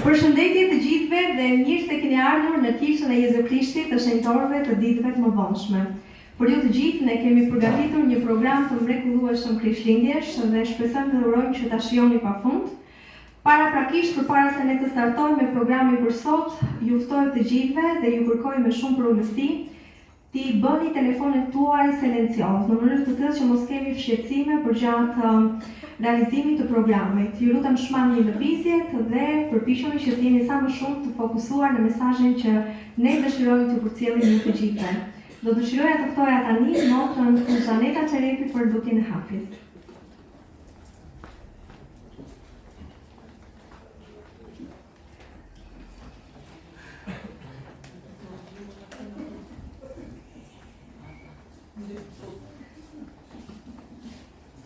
Përshëndetje të gjithëve dhe mirë se keni ardhur në kishën e Jezu Krishtit të shenjtorëve të ditëve të mëdhenshme. Për ju të gjithë ne kemi përgatitur një program të mrekullueshëm Krishtlindjesh dhe shpresojmë dhe urojmë që ta shijoni pafund. Paraprakisht përpara se ne të startojmë me programin për sot, ju ftoj të gjithëve dhe ju kërkoj me shumë përgëzim ti bëni telefonet tuaj silencios në mënyrë të tillë që mos kemi shqetësime përgjatë realizimit të programit. Ju lutem shmangni lëvizjet dhe përpiquni që të jeni sa më shumë të fokusuar në mesazhin që ne dëshirojmë t'ju përcjellim ju të gjithëve. Do dëshiroja të ftoja tani motrën Zhaneta Çerepi për dukjen e hapjes.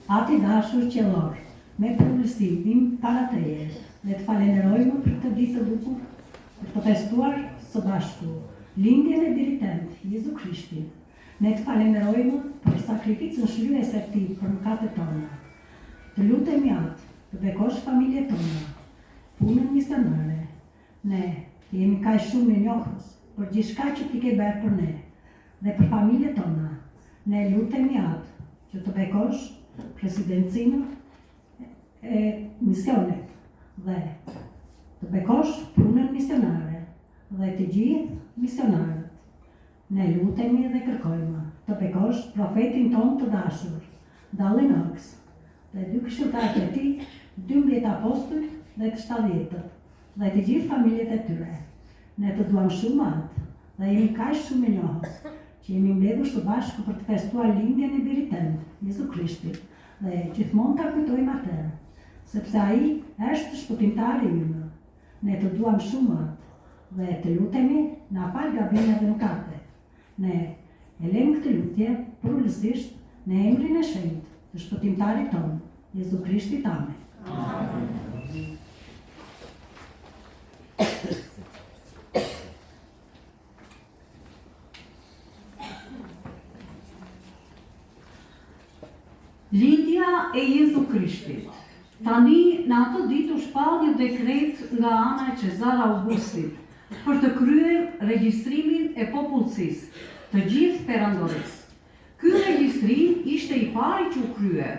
Ati dashur qellor, me përgëzim para teje, dhe të falenderojmë për këtë ditë të bukur, për të festuar së bashku lindjen e Biritent, Jezu Krishtin. Ne të falenderojmë për sakrificën shlyese e tij për mëkatet tona. Të lutemi atë, të bekosh familjet tona, punën misionare. Ne jemi kaq shumë e njohës për gjithçka që ti ke bërë për ne dhe për familjet tona. Ne lutemi atë që të bekosh presidencinë e misionet dhe të bekosh punën misionare dhe të gjithë misionarët. Ne lutemi dhe kërkojmë të bekosh profetin ton të dashur, Dallin Oaks, dhe 2 këshilltarët e tij, 12 apostujt dhe të 70-tët, dhe të gjithë familjet e tyre. Ne të duam shumë atë dhe jemi kaq shumë e njohës që jemi mbledhur së bashku për të festuar lindjen e Biritent, Jezu Krishtit, dhe gjithmonë ta kujtojmë atë, sepse ai është shpëtimtari ynë. Ne të duam shumë atë dhe të lutemi na fal gabimet dhe mëkatet. Ne e lëm këtë lutje përgjithsisht në emrin e shenjtë të shpëtimtarit ton, Jezu Krishtit. Amen. Lindja e Jezu Krishtit. Tani në atë ditë u shpall një dekret nga ana e Qezar Augustit për të kryer regjistrimin e popullsisë të gjithë perandorisë. Ky regjistrim ishte i pari që u krye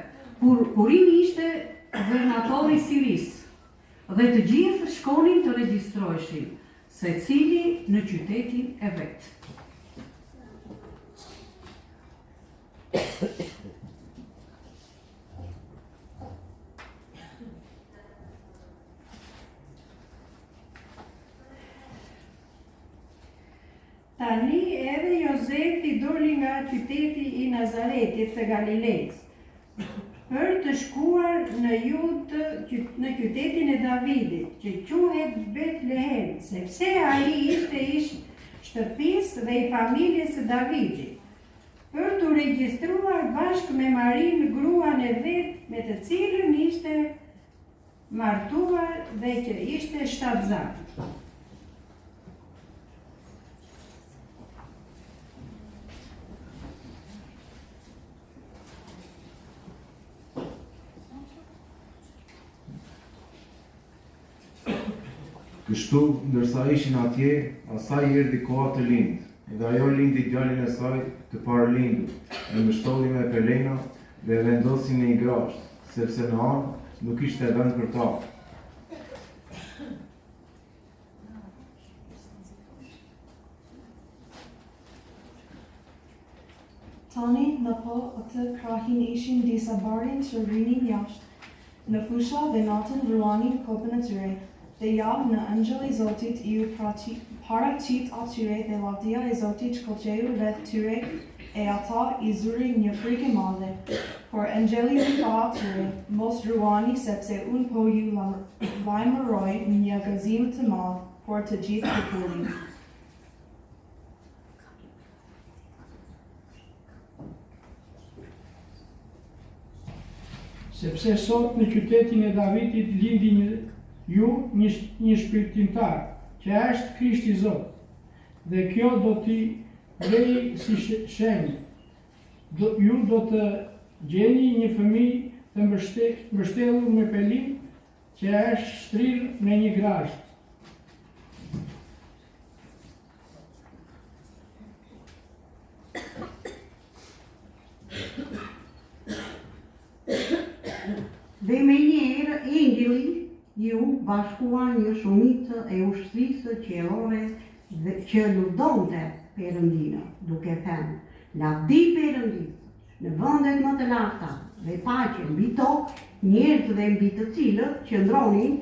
kur Kurimi ishte guvernatori i Sirisë dhe të gjithë shkonin të regjistroheshin, secili në qytetin e vet. Tani edhe Jozefi doli nga qyteti i Nazaretit të Galilejës për të shkuar në qytetin e Davidit, që quhet Betlehem, sepse ai ishte i shtëpisë dhe i familjes së Davidit, për të regjistruar bashkë me Marinë, gruan e vet, me të cilën ishte martuar dhe që ishte shtatzar. Kështu, ndërsa ishin atje, asaj erdhi koha të lindë, dhe ajo lindi djalin e saj të parlindur, dhe mbështolli me pelena dhe vendosi në një grasht, sepse në anë nuk ishte vend për ta. Tani në po atë krahin ishin disa barin që rrinin jashtë, në fusha dhe natën ruanin kopën e tyre. Dhe javë në angjëll i Zotit iu paraqit atyre dhe lavdia e Zotit shkëlqeu rreth tyre e ata i zurin një frikë e madhe. Por angjëlli u tha atyre, mos ruani sepse unë po ju lajmëroj një gëzim të madh, por të gjithë popullin. Sepse sot në qytetin e Davidit lindi një shpirtimtar, që është Krishti Zot, dhe kjo do t'i vejë si shenjë. Ju do të gjeni një fëmijë të mbështetur me pelin që është shtrirë në një grasht. Dhe me njerë, engjëli ju bashkuan një shumicë e ushtrisë qelore dhe që lurdonte Perëndinë, duke thënë: "Lavdi Perëndisë, në vendet më të larta dhe paqe mbi tokë, njerëz dhe mbi të cilët qëndronin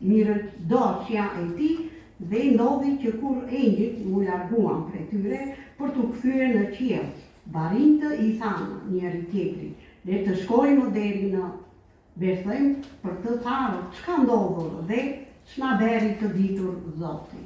mirëdorësia e tij." Dhe ndodhi që kur engjëjt u larguan prej tyre për t'u kthyer në qiell, barinjtë i thanë njëri tjetrit: "Le të shkojmë deri në Bethlem për të parë çka ndodhur dhe ç'na beri të ditur Zoti."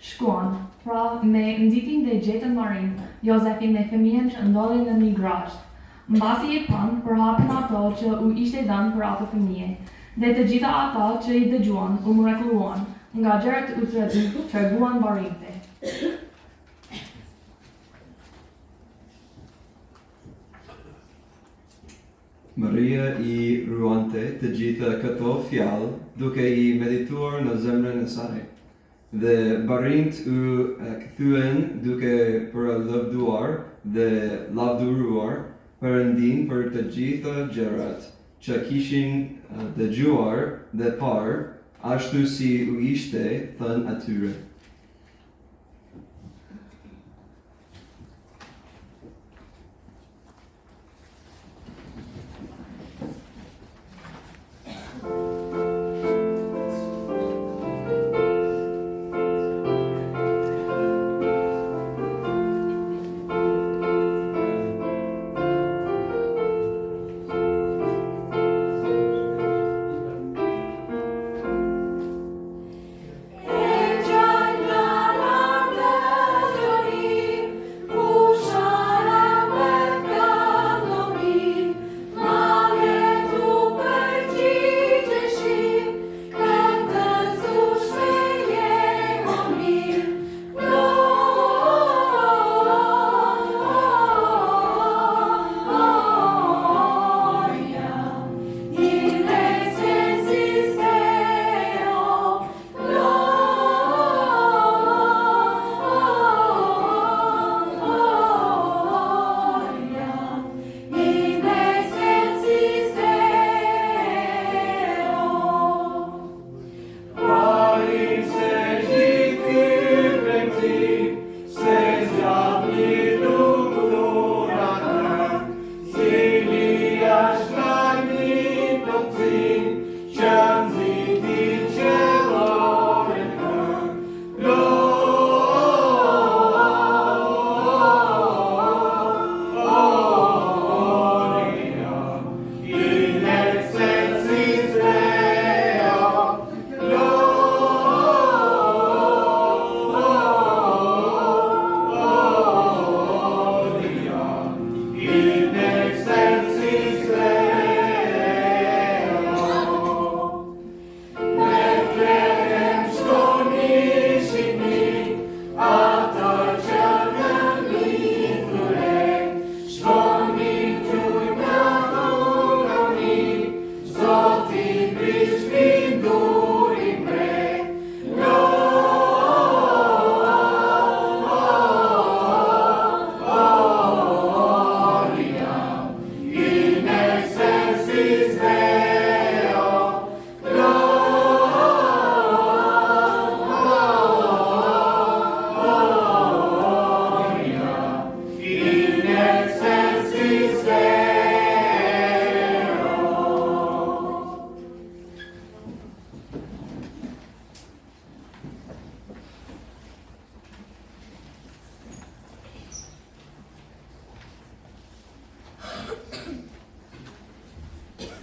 Shkuan, pra me nditin dhe gjetën Marin, Jozefin me fëmijën që ndodhin në një grasht. Mbasi e panë, përhapën ato që u ishte dhënë për atë fëmijë, dhe të gjitha ata që i dëgjuan u mrekulluan nga gjërat u treguan barinjtë. Maria i ruante të gjitha këto fjalë duke i medituar në zemrën e saj. Dhe barinjtë u kthyen duke përlëvduar dhe lavdëruar Perëndin për të gjitha gjërat që kishin dëgjuar dhe parë, ashtu si u ishte thënë atyre.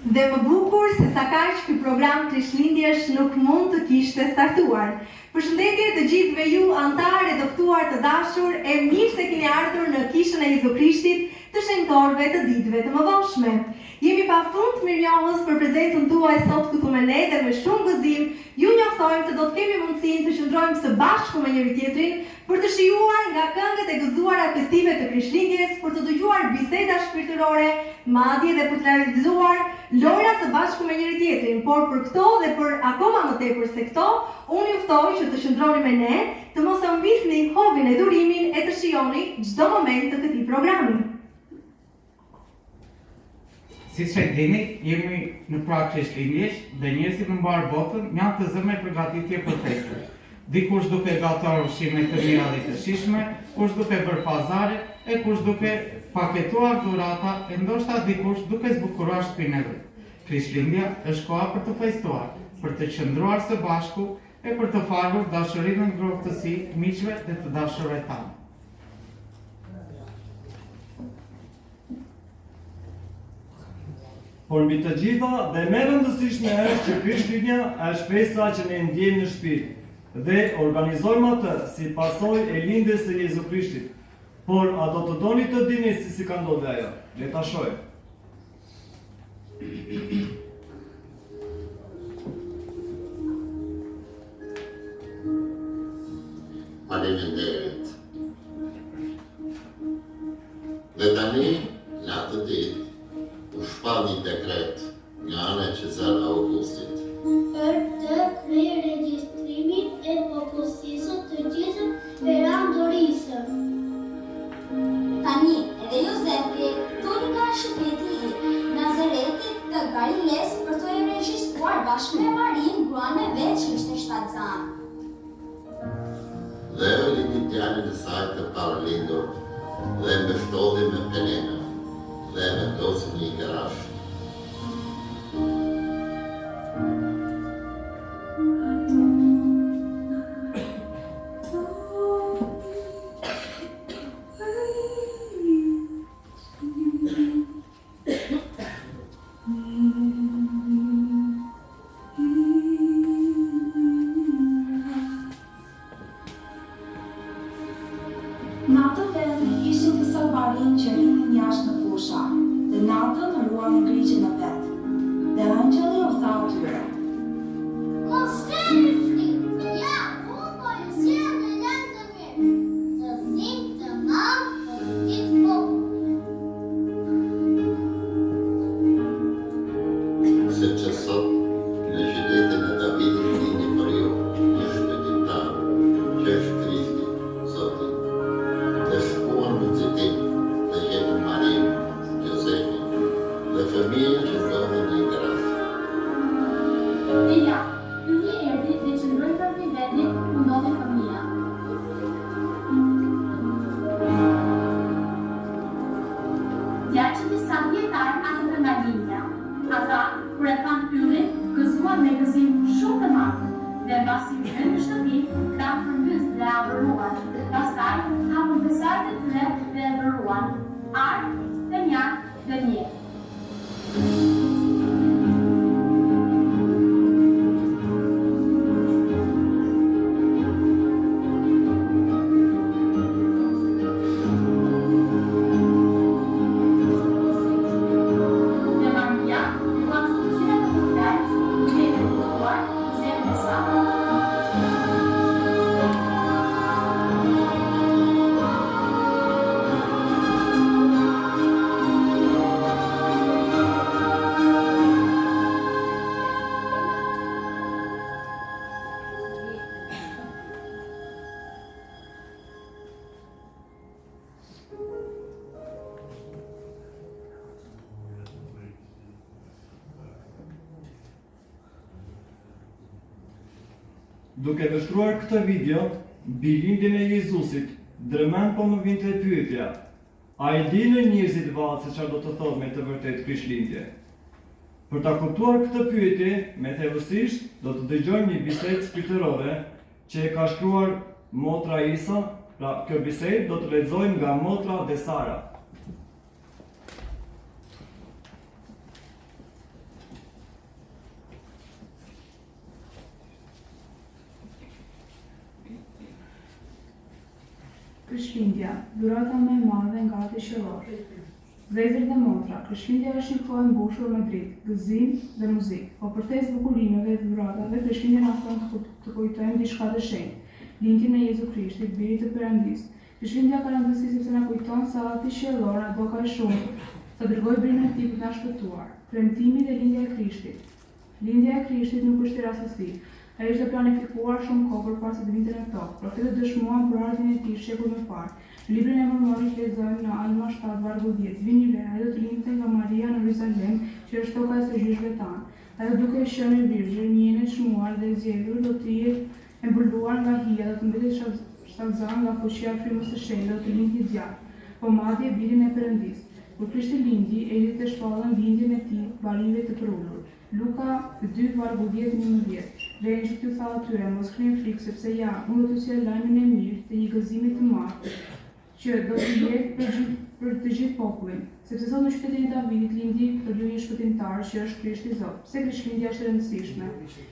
Dhe më bukur se sa kaq ky program Krishtlindjesh nuk mund të kishte startuar. Përshëndetje të gjithëve ju antarë e të ftuar të dashur, e mirë se keni ardhur në kishën e Jezu Krishtit të shenjtorëve të ditëve të mëdhenshme. Jemi pafund mirënjohës për prezencën tuaj sot këtu me ne dhe me shumë gëzim ju njoftojmë se do të kemi mundësinë të qëndrojmë së bashku me njëri tjetrin për të shijuar nga këngët e gëzuara festive të Krishtlindjes, për të dëgjuar biseda shpirtërore, madje dhe për të realizuar lojra së bashku me njëri tjetrin. Por për këto dhe për akoma më tepër se këto, unë ju ftoj që të qëndroni me ne, të mos e humbisni hobin e durimin e të shijoni çdo moment të këtij programi. Siç e dini, jemi në prag Krishtlindjes dhe njerëzit në mbar botën janë të zënë përgatitje për festën. Dikush duke gatuar ushqime të mira dhe të shijshme, kush duke bërë pazare, e kush duke paketuar dhurata, e ndoshta dikush duke zbukuruar shtëpinë e vet. Krishtlindja është koha për të festuar, për të qëndruar së bashku e për të falur dashurinë në ngrohtësi miqve dhe të dashurëve tanë. Por mbi të gjitha dhe më e rëndësishme është që Krishtlindja është festa që ne ndjejmë në shpirt dhe organizojmë atë si pasojë e lindjes së Jezu Krishtit. Por a do të doni të dini si ka ndodhur ajo? Le ta shohim. Faleminderit. Dhe tani, në atë ditë, u shpall një dekret nga ana e Qezar Augustit për të kryer regjistrimin e popullsisë të gjithë perandorisë. Tani, edhe Jozefi doli nga shëteti i Nazaretit të Galiles për të regjistruar bashkë me Marin, gruan e vet që ishte shtatzanë. Dhe e lindi djalin e saj të paralindur dhe mbështodhi me penena dhe vendosi një garash. Duke vështruar këtë video, mbi lindjen e Jezusit, drëmen po më vinte pyetja. A i dinë njerëzit vatë se çfarë do të thotë me të vërtetë Krishtlindje? Për ta kuptuar këtë pyetje, me thellësisht do të dëgjojmë një bisedë shpirtërore që e ka shkruar motra Isa. Pra, kjo bisedë do të lexojmë nga motra dhe Sara. Krishtlindja, dhurata më e madhe nga Ati Shëllor. Zezër dhe motra, Krishtlindja është një kohë e mbushur me dritë, gëzim dhe muzikë, po përtes bukurimeve dhe dhuratave, Krishtlindja na ofron të kujtojmë diçka të shenjtë, lindjen e Jezu Krishtit, birit të Perëndisë. Krishtlindja ka rëndësi sepse na kujton se Ati qiellor na do kaq shumë të dërgoi birin e Tij për na shpëtuar. Premtimi dhe lindja e Krishtit. Lindja e Krishtit nuk është rastësi. Ai ishte planifikuar shumë kohë përpara se të vinte në tokë. Profetët dëshmuan për ardhmën e Tij shekull më parë. Në librin e Mormonit lexojmë në Alma 7 vargu 10. Vini re, ai do të lindte nga Maria në Jeruzalem, që është toka e së gjyshve tanë. Ajo duke qenë e virgjën, njënë e çmuar dhe e zgjedhur, do të jetë e mbuluar nga hija, do të mbetet shtatzan nga fuqia e frymës së shenjtë, do të lindë djathtë, po madje birin e Perëndisë. Kur Krishti lindi, erdhi të shpallën bindjen e Tij, barive të përullur. Luka 2 vargu 10-11. Dhe engjëlli tha atyre, mos keni frikë, sepse ja, unë do t'ju sjell lajmin e mirë të një gëzimi të madh, që do të jetë për të gjithë popullin, sepse sot në qytetin e Davidit lindi për ju një shpëtimtar që është Krishti Zot. Pse Krishtlindja është e rëndësishme?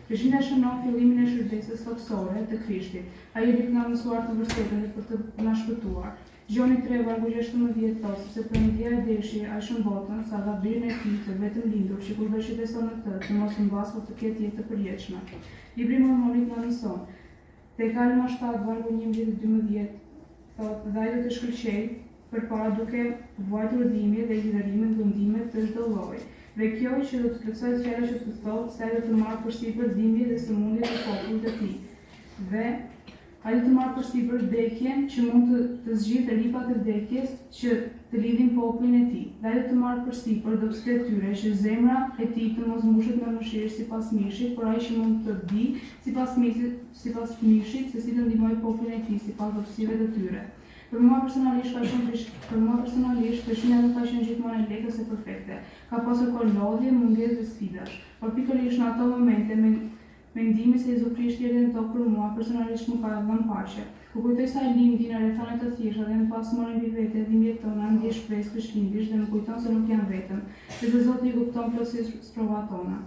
Krishtlindja shënon fillimin e shërbesës toksore të Krishtit. Ai jep nga mësuar të vërtetën dhe për të na shpëtuar. Gjoni 3 vargu 16 thotë, sepse Perëndia e deshi aq botën sa dha birin e Tij të vetëm lindur, që kudo që beson në të, të mos humbas, por të ketë jetë të përjetshme. Libri i Mormonit na mëson. Tek Alma 7 vargu 11-12 thotë, dhe ai do të shkëlqej përpara duke vuajtur dhimbje dhe ligjërimet vendime të çdo lloji. Dhe kjo që do të plotësojë fjala që të thotë se ai do të marrë përsipër dhimbje dhe sëmundje të popullit të Tij. Dhe ai do të marrë përsipër vdekjen që mund të zgjidhë ripat e vdekjes që të lidhin popullin e Tij. Dhe ai do të marrë përsipër dobësitë e tyre që zemra e Tij të mos mbushet me mëshirë sipas mishit, por ai që mund të di sipas mishit se si të ndihmojë popullin e Tij sipas dobësive të tyre. Për mua personalisht, Krishtlindja nuk ka qenë gjithmonë e lehtë ose perfekte. Ka pasur kolodhje, mungesë dhe sfidash. Por pikërisht në ato momente mendimi se Jezu Krishti erdhi në tokë për mua personalisht më ka dhënë paqe. Kur kujtoj sa lindi në rrethana të thjeshta dhe më pas morën mbi vete dhimbjet tona, ndjej shpresë Krishtlindjes dhe më kujton se nuk jam vetëm, sepse Zoti i kupton plotësisht provat tona.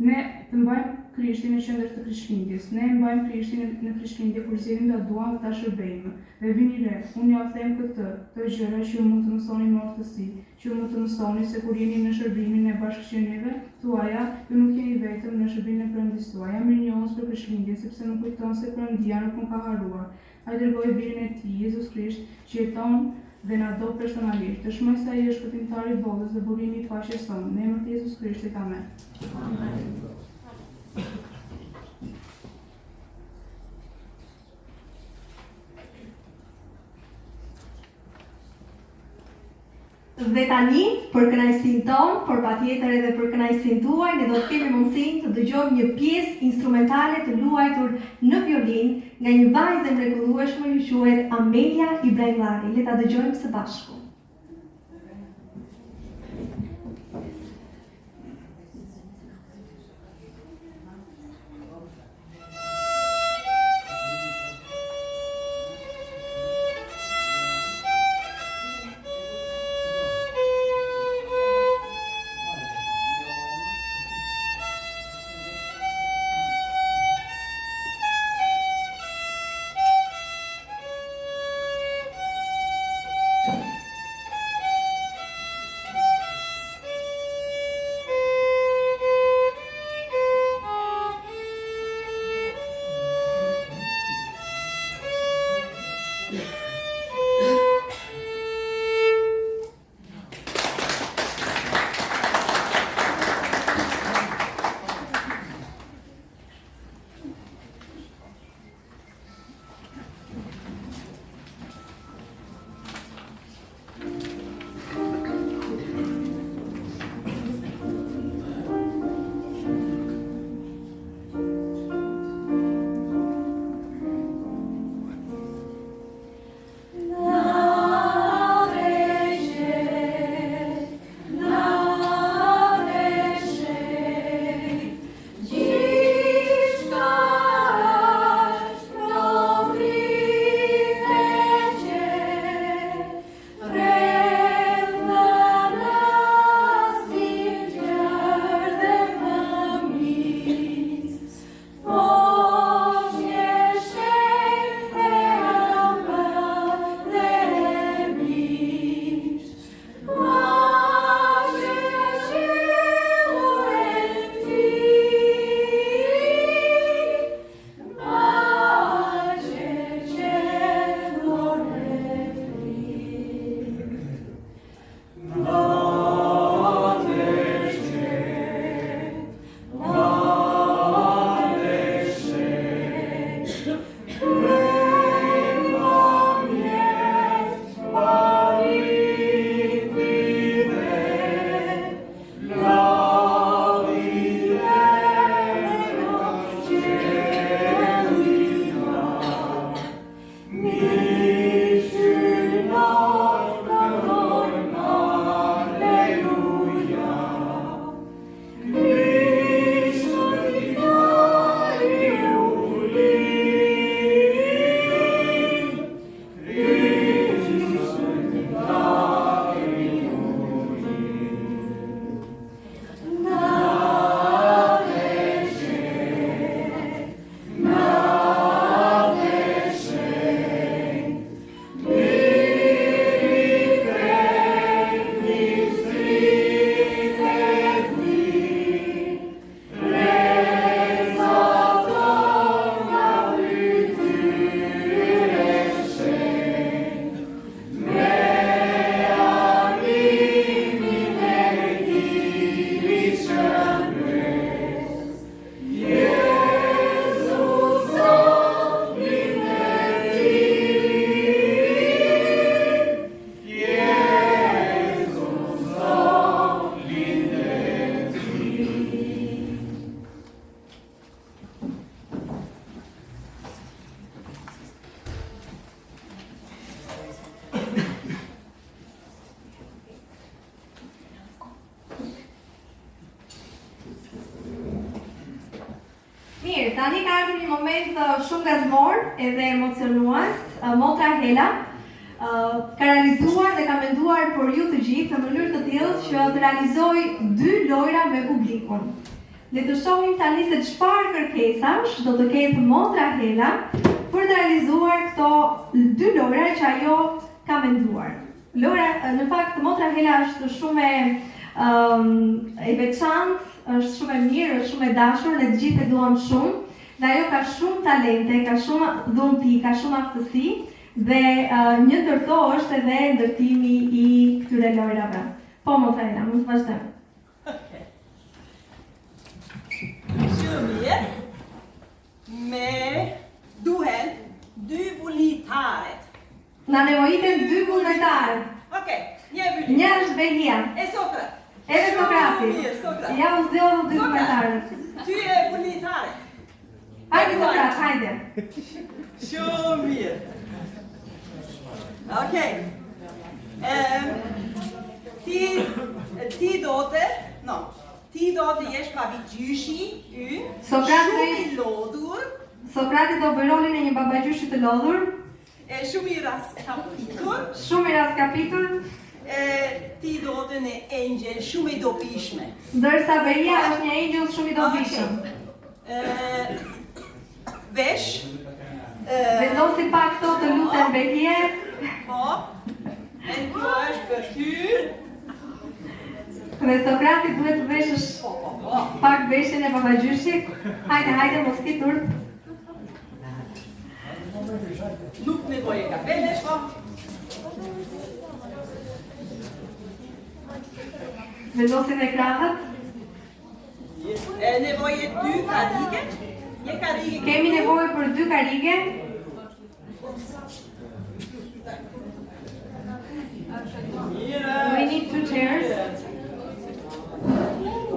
Ne të mbajmë Krishtin në qendër të Krishtlindjes. Ne mbajmë Krishtin në Krishtlindje kur zgjedhim ta duam dhe ta shërbejmë. Dhe vini re, unë ja them këto gjëra që ju mund të mësoni me ortësi, që ju mund të mësoni se kur jeni në shërbimin e bashkëqenieve tuaja, ju nuk jeni vetëm në shërbimin e Perëndisë tuaj. Jam mirënjohës për Krishtlindjen sepse më kujton se Perëndia nuk më ka haruar. Ai dërgoi birin e Tij, Jezus Krisht, që jeton dhe na do personalisht. Dëshmoj se ai është shpëtimtari i botës dhe burimi i paqes sonë. Në emrin e Jezus Krishtit, amen. Dhe tani, për kënaqësinë tonë, por patjetër edhe për kënaqësinë tuaj, ne do të kemi mundësinë të dëgjojmë një pjesë instrumentale të luajtur në violinë nga një vajzë e mrekullueshme që quhet Amelia Ibrahimlari. Le ta dëgjojmë së bashku. tani ka ardhur një moment shumë gazmor edhe emocionues. Motra Hela ka realizuar dhe ka menduar për ju të gjithë në mënyrë të tillë që të realizoj 2 lojra me publikun. Le të shohim tani se çfarë kërkesash do të ketë Motra Hela për të realizuar këto 2 lojra që ajo ka menduar. Lojra, në fakt, Motra Hela është shumë e veçantë, është shumë e mirë, është shumë e dashur, ne të gjithë e duam shumë, dhe ajo ka shumë talente, ka shumë dhunti, ka shumë aftësi, dhe një ndërto është edhe ndërtimi I këtyre lojrave. Po, Motra Hela, mund të vazhdojmë. Shumë mirë. Me duhen 2 vullnetaret. Na nevojiten 2 vullnetarë. Okej, një vullnetar. Një është Behia. E Sokrat. Edhe Sokrati. Sokrat. Ja u zgjodhu 2 vullnetarë. Ty e vullnetare. Hajde Sokrat, hajde. Shumë mirë. Okej. Ti do të jesh babagjyshi ynë, shumë I lodhur. Sokrati do bëj rolin e një babagjyshi të lodhur. Shumë I raskapitur. Shumë I raskapitur. Ti do të në engjel shumë I dobishme. Ndërsa Behia është një engjel shumë I dobishëm. Vesh. Vendosi pak këto të lutem Behie. Po. E kjo është për ty. Dhe Sokrati duhet të veshësh pak veshjen e babagjyshit. Hajde, mos kitur. Nuk nevoje kapelesh, po. Vendosin e krahët. Nevoje 2 karige. Një karige. Kemi nevojë për 2 karige. We need 2 chairs.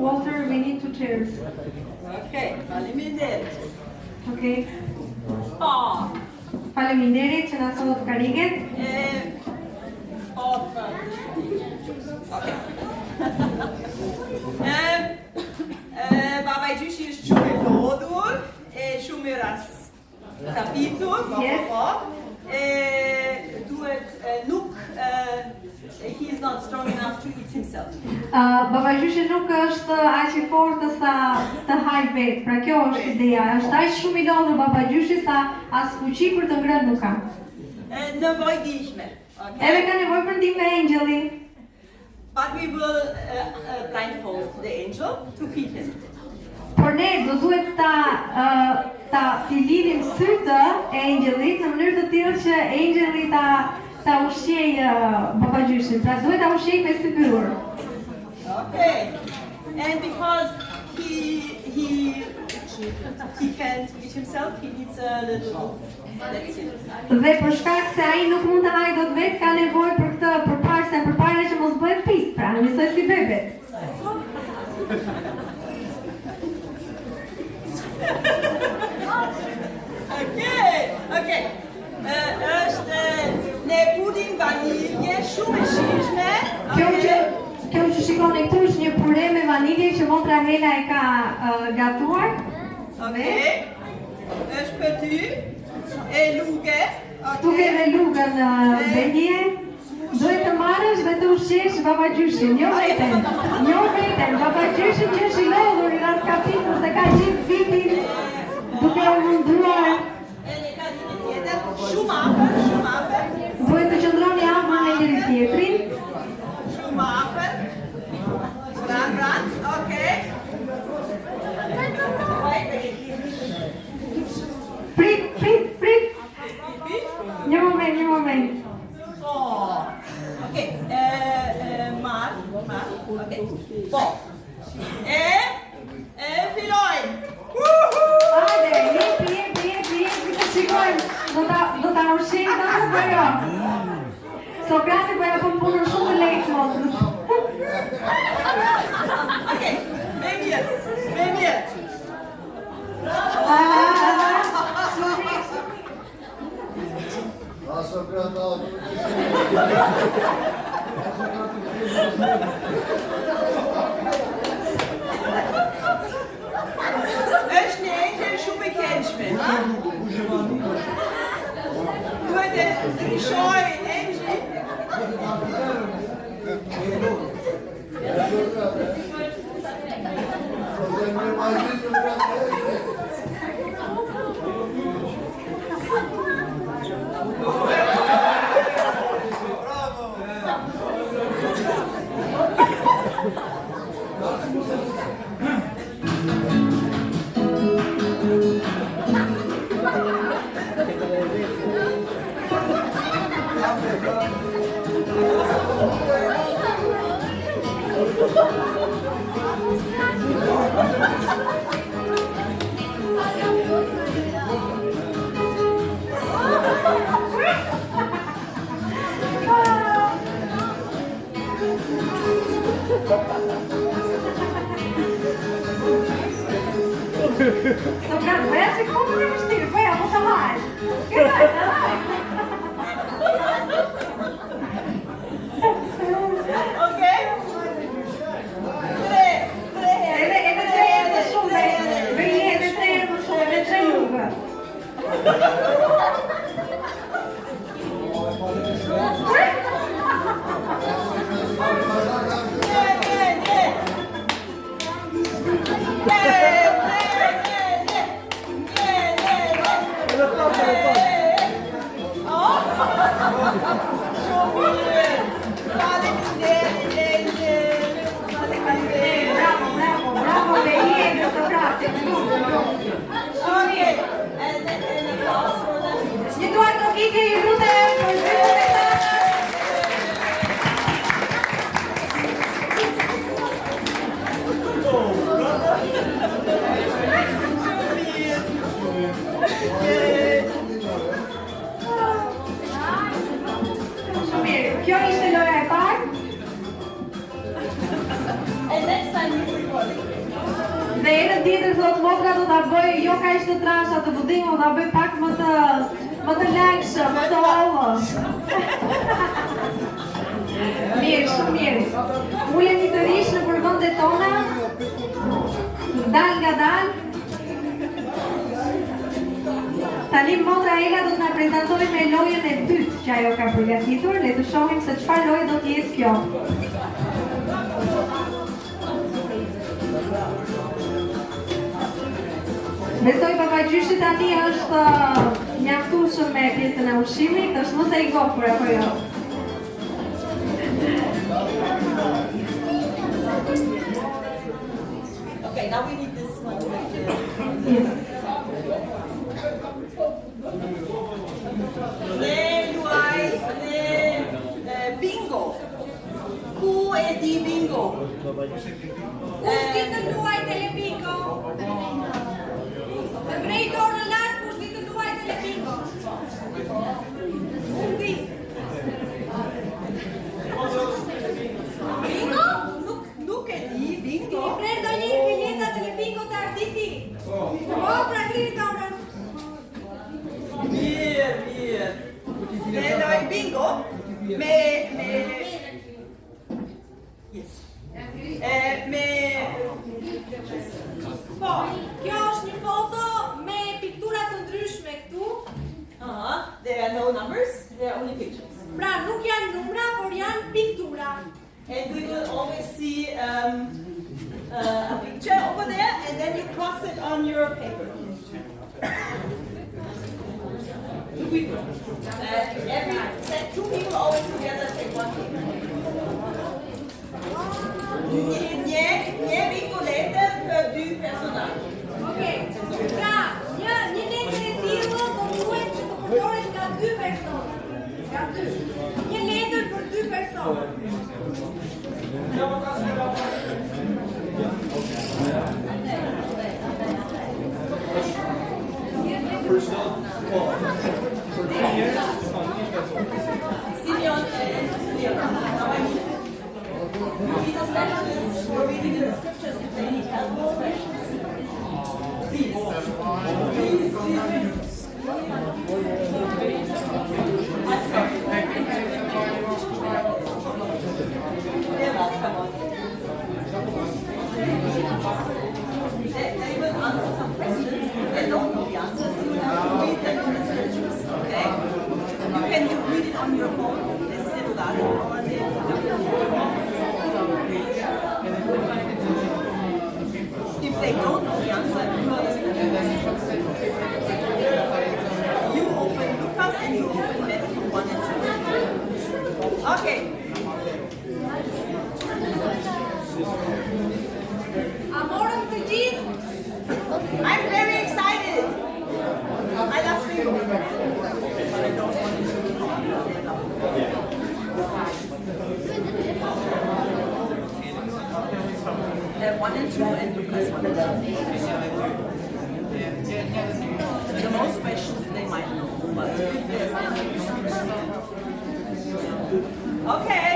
Walter, we need 2 chairs. Okay, faleminderit. Okay. Po. Faleminderit që na solët kariget. Okay. Babagjyshi është shumë I lodhur, shumë I raskapitur, po. Duhet nuk he is not strong enough to eat himself. Babagjyshi nuk është aq I fortë sa të haj vetë. Pra kjo është ideja. Është aq shumë I lodhur babagjyshi sa as fuqi për të ngrënë nuk ka. Nevojë ndihme. Edhe ka nevojë për ndihmë nga engjëlli. But we will blindfold the angel to feed him. Por ne do duhet ta lidhim sytë e engjëllit në mënyrë të tillë që engjëlli ta ushqej babagjyshin. Pra duhet ta ushqej me sy pyrur. Okay. And because he can't eat himself, he needs a little. Dhe për shkak se ai nuk mund të hajë dot vetë, ka nevojë për këtë përpara që mos bëhet pis, pra njësoj si bebet. Okej. Është ne puding vanilje shumë e shijshme. Kjo që shikoni këtu është një pure me vanilje që Motra Hela e ka gatuar. Okej. Është për ty. E luge. Tuk edhe lugën Behie. Duhet të marrësh dhe të ushqesh babagjyshin, jo veten, babagjyshin që është I lodhur I raskapitur se ka gjithë vitin duke u munduar. Shumë afër. Duhet të qëndroni afër me njëri tjetrin. Shumë afër. Bran, okay. Prit. Një moment. Okay. Marr. Okay. Po. Fillojmë. Hajde, jepi, të shikojmë. Do ta ushqejmë ta apo jo? Sokrati po ja bën punën shumë të lehtë motrës. Okay. Me mirë. Është një engjël shumë I Dobrano, ja se como me vestir, foi a boca mais. Que vai? Ok? Kjo ishte loja e parë. Dhe herën tjetër thot motra do ta bëj jo kaq të trasha të budinj, do ta bëj pak më të lagshëm, më të hollësh. Mirë, shumë mirë. Ulemi të rish në përvendet tona. Dal nga dal. Tani motra Ela do të na prezantojë me lojën e dytë që ajo ka përgatitur. Le të shohim se çfarë lojë do të jetë kjo. Besoj papagjyshi tani është mjaftueshëm me pjesën e ushqimit, është më i gopur apo jo? Okay, now we need this one with the... Yes. Bingo. Ku e di bingo? Kush di të luaj telebingo? Të vrej dorën lart, kush di të luaj telebingo? Unë di. Bingo? Nuk e di bingo. I prer do një bileta telebingo të arditi. Po, pra hiri dorën. Mirë. Ne loj bingo me... Yes. Po, kjo është një foto me piktura të ndryshme këtu. There are no numbers, there are only pictures. Pra, nuk janë numra, por janë piktura. And we will always see a picture over there, and then you cross it on your paper. Two people. Two people always together take one paper. Një bingo letër për dy personazhe. Okej. Pra, një letër e tillë do duhet që të përdoret nga dy persona. Nga dy. Një letër për dy persona. Simeon and Leon. Read the specialists who are reading in the scriptures if they need help with questions. Please. I'm sorry. They're welcome. They will answer some questions. They don't know the answers. You have to read them in the scriptures. Okay? You can read it on your phone. This little if they don't know the answer, you open Lucas and you open Matthew 1 and 2. Okay. Amorëm të gjithë. I'm very excited. I love you. 1 and 2 and Lucas 1 and 2. The most questions they might know, but if there's any. Okay.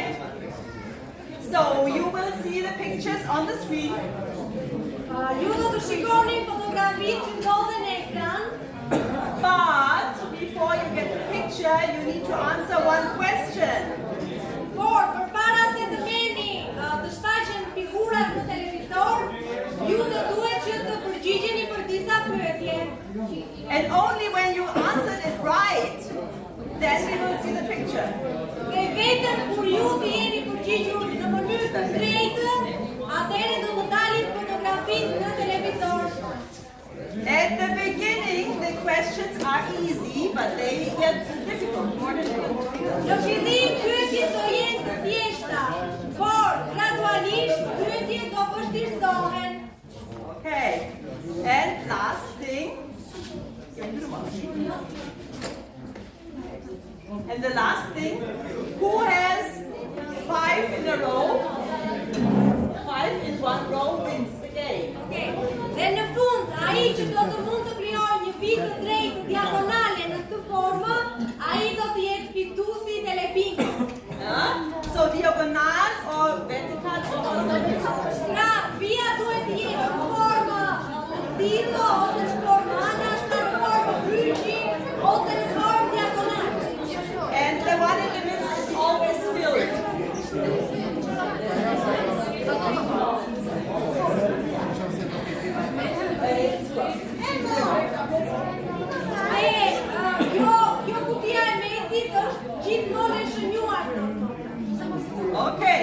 So you will see the pictures on the screen. Ju do të shikoni fotografitë që ndodhen në ekran. But before you get the picture, you need to answer one question. Por përpara se të merrni të shfaqen figurat në televizor, ju do duhet që të përgjigjeni për disa pyetje. And only when you answered it right, then we will see the picture. Dhe vetëm kur ju të jeni përgjigjur në mënyrë të drejtë, atëherë do të dalin fotografitë në televizor. At the beginning, the questions are easy, but they get difficult, more difficult. Në fillim pyetjet do jenë të thjeshta, por gradualisht pyetjet do vështirësohen. Okay. And last thing. And the last thing, who has 5 in a row? 5 in one row wins the game. Okay. Dhe në fund, ai që do të mund të krijojë një pikë të drejtë diagonale në këtë formë, ai do të jetë fituesi i telebingos. So diagonal or vertical or horizontal? Pra, via duhet të jetë në formë tillë ose në formë anashta, në formë kryqi ose në formë diagonale. And the one in the middle is always filled. Kjo kutia e mesit është gjithmonë e shënjuar. Okay.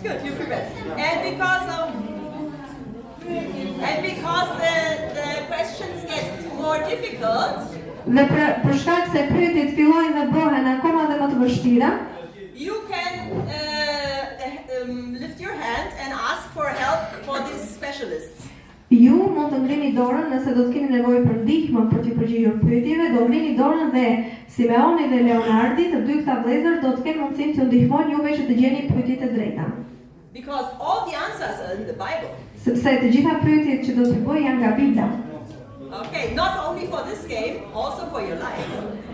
Good, you prepared. And because the questions get more difficult, Dhe për shkak se pyetjet fillojnë dhe bëhen akoma dhe më të vështira, you can lift your hand and ask for help for these specialists. ju mund të ngrini dorën nëse do të keni nevojë për ndihmë për të përgjigjur pyetjeve, do ngrini dorën dhe Simeoni dhe Leonardi, të dy këta vëllezër, do të kenë mundësinë të ndihmojnë juve që të gjeni pyetjet e drejta. Because all the answers are in the Bible. Sepse të gjitha pyetjet që do t'ju bëj janë nga Bibla. Okay, not only for this game, also for your life.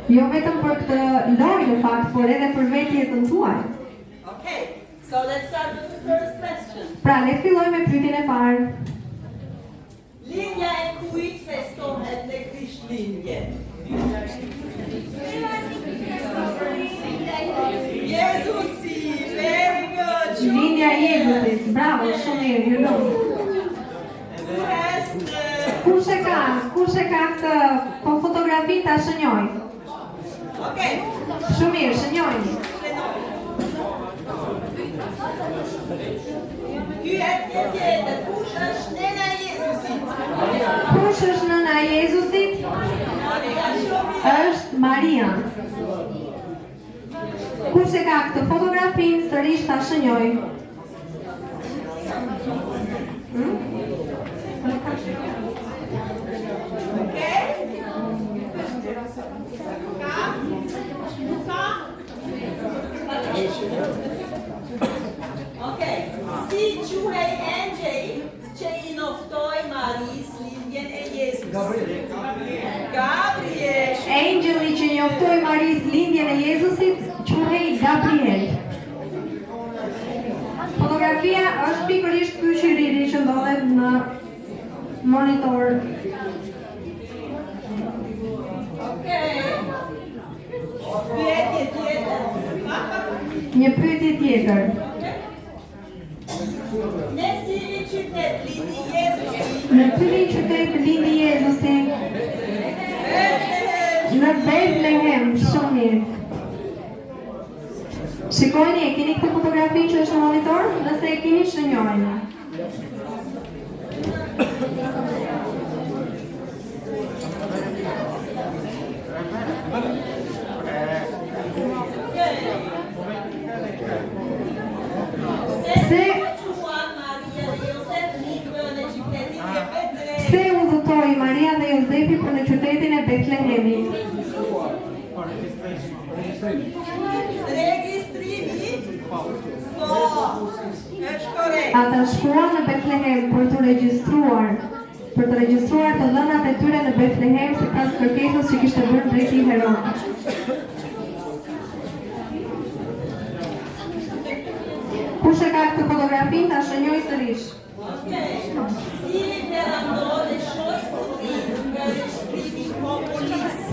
Jo vetëm për këtë lojë në fakt, por edhe për vetjetën tuaj. Okay, so let's start with the first question. Pra, le të fillojmë me pyetjen e parë. Linja e kujt festohet në Krishtlindjen? Jezusi, very good. Lindja e Jezusit, bravo, shumë mirë, you know. Kush e ka këtë fotografi ta shënjoj? Okay. Shumë mirë, shënjojni. Kush është nëna e Jezusit? Kush është nëna e Jezusit? Është Maria. Kush e ka këtë fotografinë sërish ta shënjoj? Okay, si quhej Angjej që I noftoi Maris lindjen e Jezusit? Gabriel. Angjeli që njoftoi Maris lindjen e Jezusit quhej Gabriel. Fotografia është pikërisht ky qiriri që ndodhet në monitor. Okay. Pyetje tjetër. Një pyetje tjetër. Në cilin qytet lindi Jezusi? Në cilin qytet lindi Jezusi? Në Bethlehem, shumë mirë. Shikojni, e keni këtë fotografi që është në monitor? Nëse e keni, shënjojni. Se udhëtoi Maria dhe Jozefi për në qytetin e Bethlehemit. Regjistrimi Ata shkuan në Betlehem për të regjistruar të dhënat e tyre në Betlehem sipas kërkesës që kishte bërë mbreti Herod. Kush e ka këtë fotografinë ta shënjoj sërish.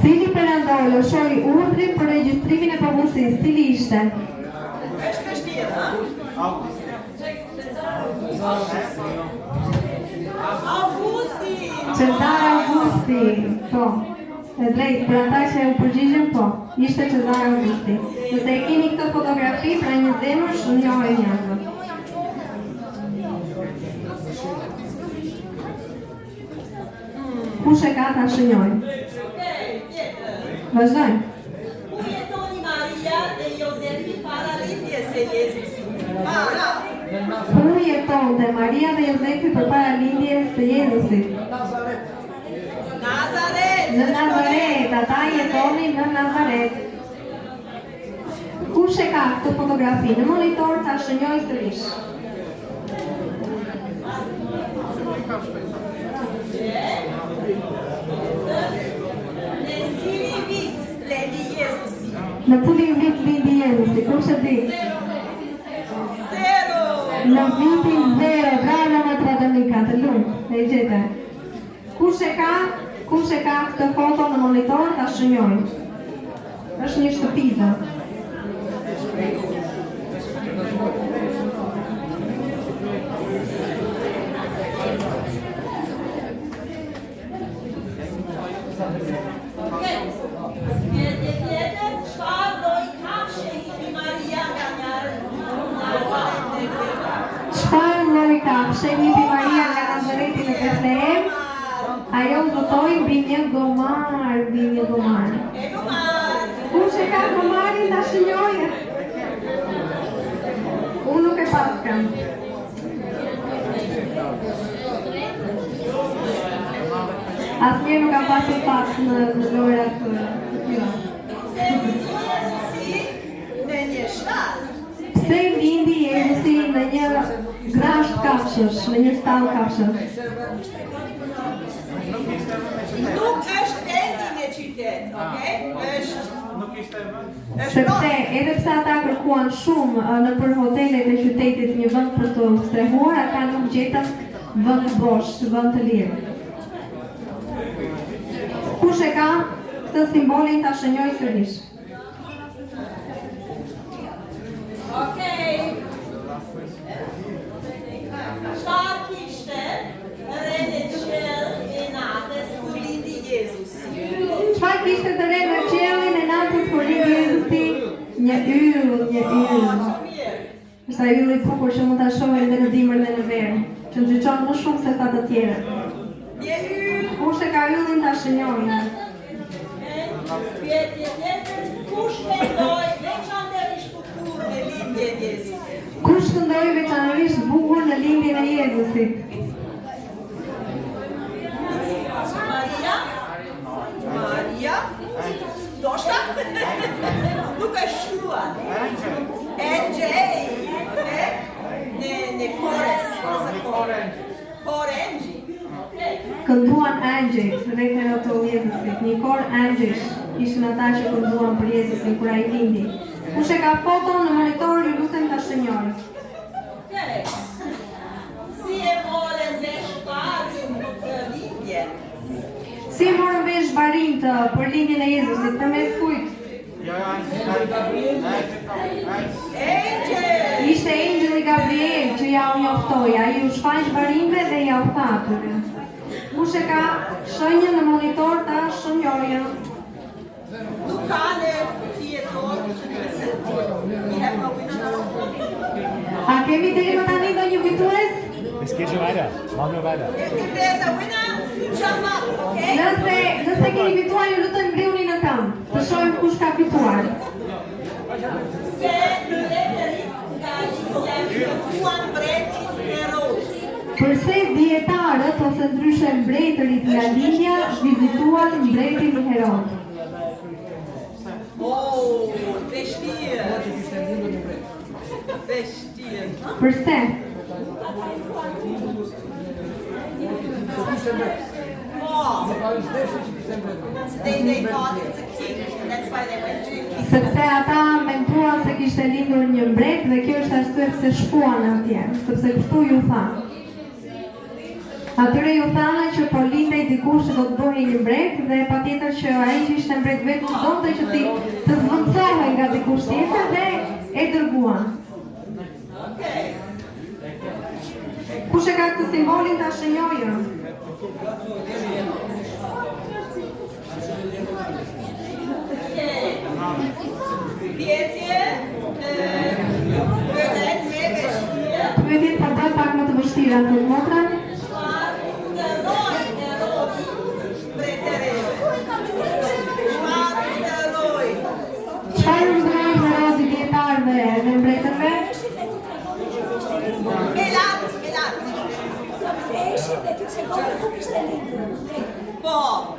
Cili perandor lëshoi urdhrin për regjistrimin e popullsisë, cili ishte? Është vështirë, ha? Augusti! Cezar Augusti, po. E drejt, për ata që u përgjigjen, po. Ishte Cezar Augusti. Nëse e keni këtë fotografi, pra një zemër, shënjoj njëzë. Kush e ka ta shënjoj? Vazhdojmë. Ku jetoni Maria dhe Jozefi para lindjes së Jezusit? Ku jetonte Maria dhe Jozefi përpara lindjes së Jezusit? Nazaret! Në Nazaret, ata jetonin në Nazaret. Kush e ka këtë fotografi? Në monitor ta shënjoj sërish. Në cilin vit lindi Jezusi? Kush e di? Në vitin 0, bravo më tradënika, të lumë, e gjete. Kush e ka këtë foto në monitor ta shënjoj? Është një shtëpiza. Çfarë lloji kafshë njipi Maria nga Nazareti në Betlehem? Ajo ndotoi mbi një gomar. Kush e ka gomarin ta shënjojë? Unë nuk e paskam. Asnjëherë nuk kam pasur pas në lojrat të tilla. Pse lindi Jezusi në një grasht kafshësh, në një stall kafshësh? Nuk është endi në qytet, okay? Sepse edhe pse ata kërkuan shumë nëpër hotelet e qytetit një vend për të strehuar, ata nuk gjetën vend të bosh, vend të lirë. Kush e ka këtë simbolin ta shënjoj sërish? Okej. Çfarë kishte re në qiell e natës kur lindi Jezusi? Çfarë kishte të re në qiellin e natës kur lindi Jezusi? Një yll. Është ai ylli i bukur që mund ta shohim edhe në dimër dhe në verë, që ndriçon më shumë se sa të tjerë. Një yll. Kush e ka yllin ta shënjojë? Kush këndoi veçanërisht bukur në lindjen e Jezusit? Kush këndoi veçanërisht bukur në lindjen e Jezusit? Maria? Doshta? Nuk e shkruan. Engjej. Në Korengji. Kënduan angjëjt, rreth ato Jezusit, një kor angjësh ishin ata që kënduan për Jezusin kur ai lindi. Kush e ka foton në monitor, ju lutem ta shënjoni. Si e morën vesh parin për lindjen? Si e morën vesh barinj për lindjen e Jezusit, përmes kujt? Ishte engjëlli Gabriel që ja u njoftoi, ai u shfaq barinjve dhe ja u tha atyre. Kush e ka shenjën në monitor ta shënjojë? Nuk ka në fjetor. A kemi deri më tani ndonjë fitues? Es geht schon weiter. Machen wir weiter. There's a winner. Jump up, okay? Nëse keni fituar, ju lutem mbriuni në këmbë, të shohim kush ka fituar. Se letërit nga fituan mbretit Herod. Përse dietarët ose ndryshe mbretërit nga linja vizituan mbretin Herod? Vështirë. Përse? They thought it's a king, that's why they went to the king. Sepse ata menduan se kishte lindur një mbret dhe kjo është arsye pse shkuan atje, sepse kështu ju thanë. Atyre ju thanë që po lindej dikush që do të bëhej një mbret dhe patjetër që ai që ishte mbret vetëm donte që ti të zvendësohej nga dikush tjetër dhe e dërguan. Kush e ka këtë simbolin ta shënjojë? Pyetjet për bërë pak më të vështira të motra. Çfarë urdhëroi Herodi dietarëve dhe mbretërve?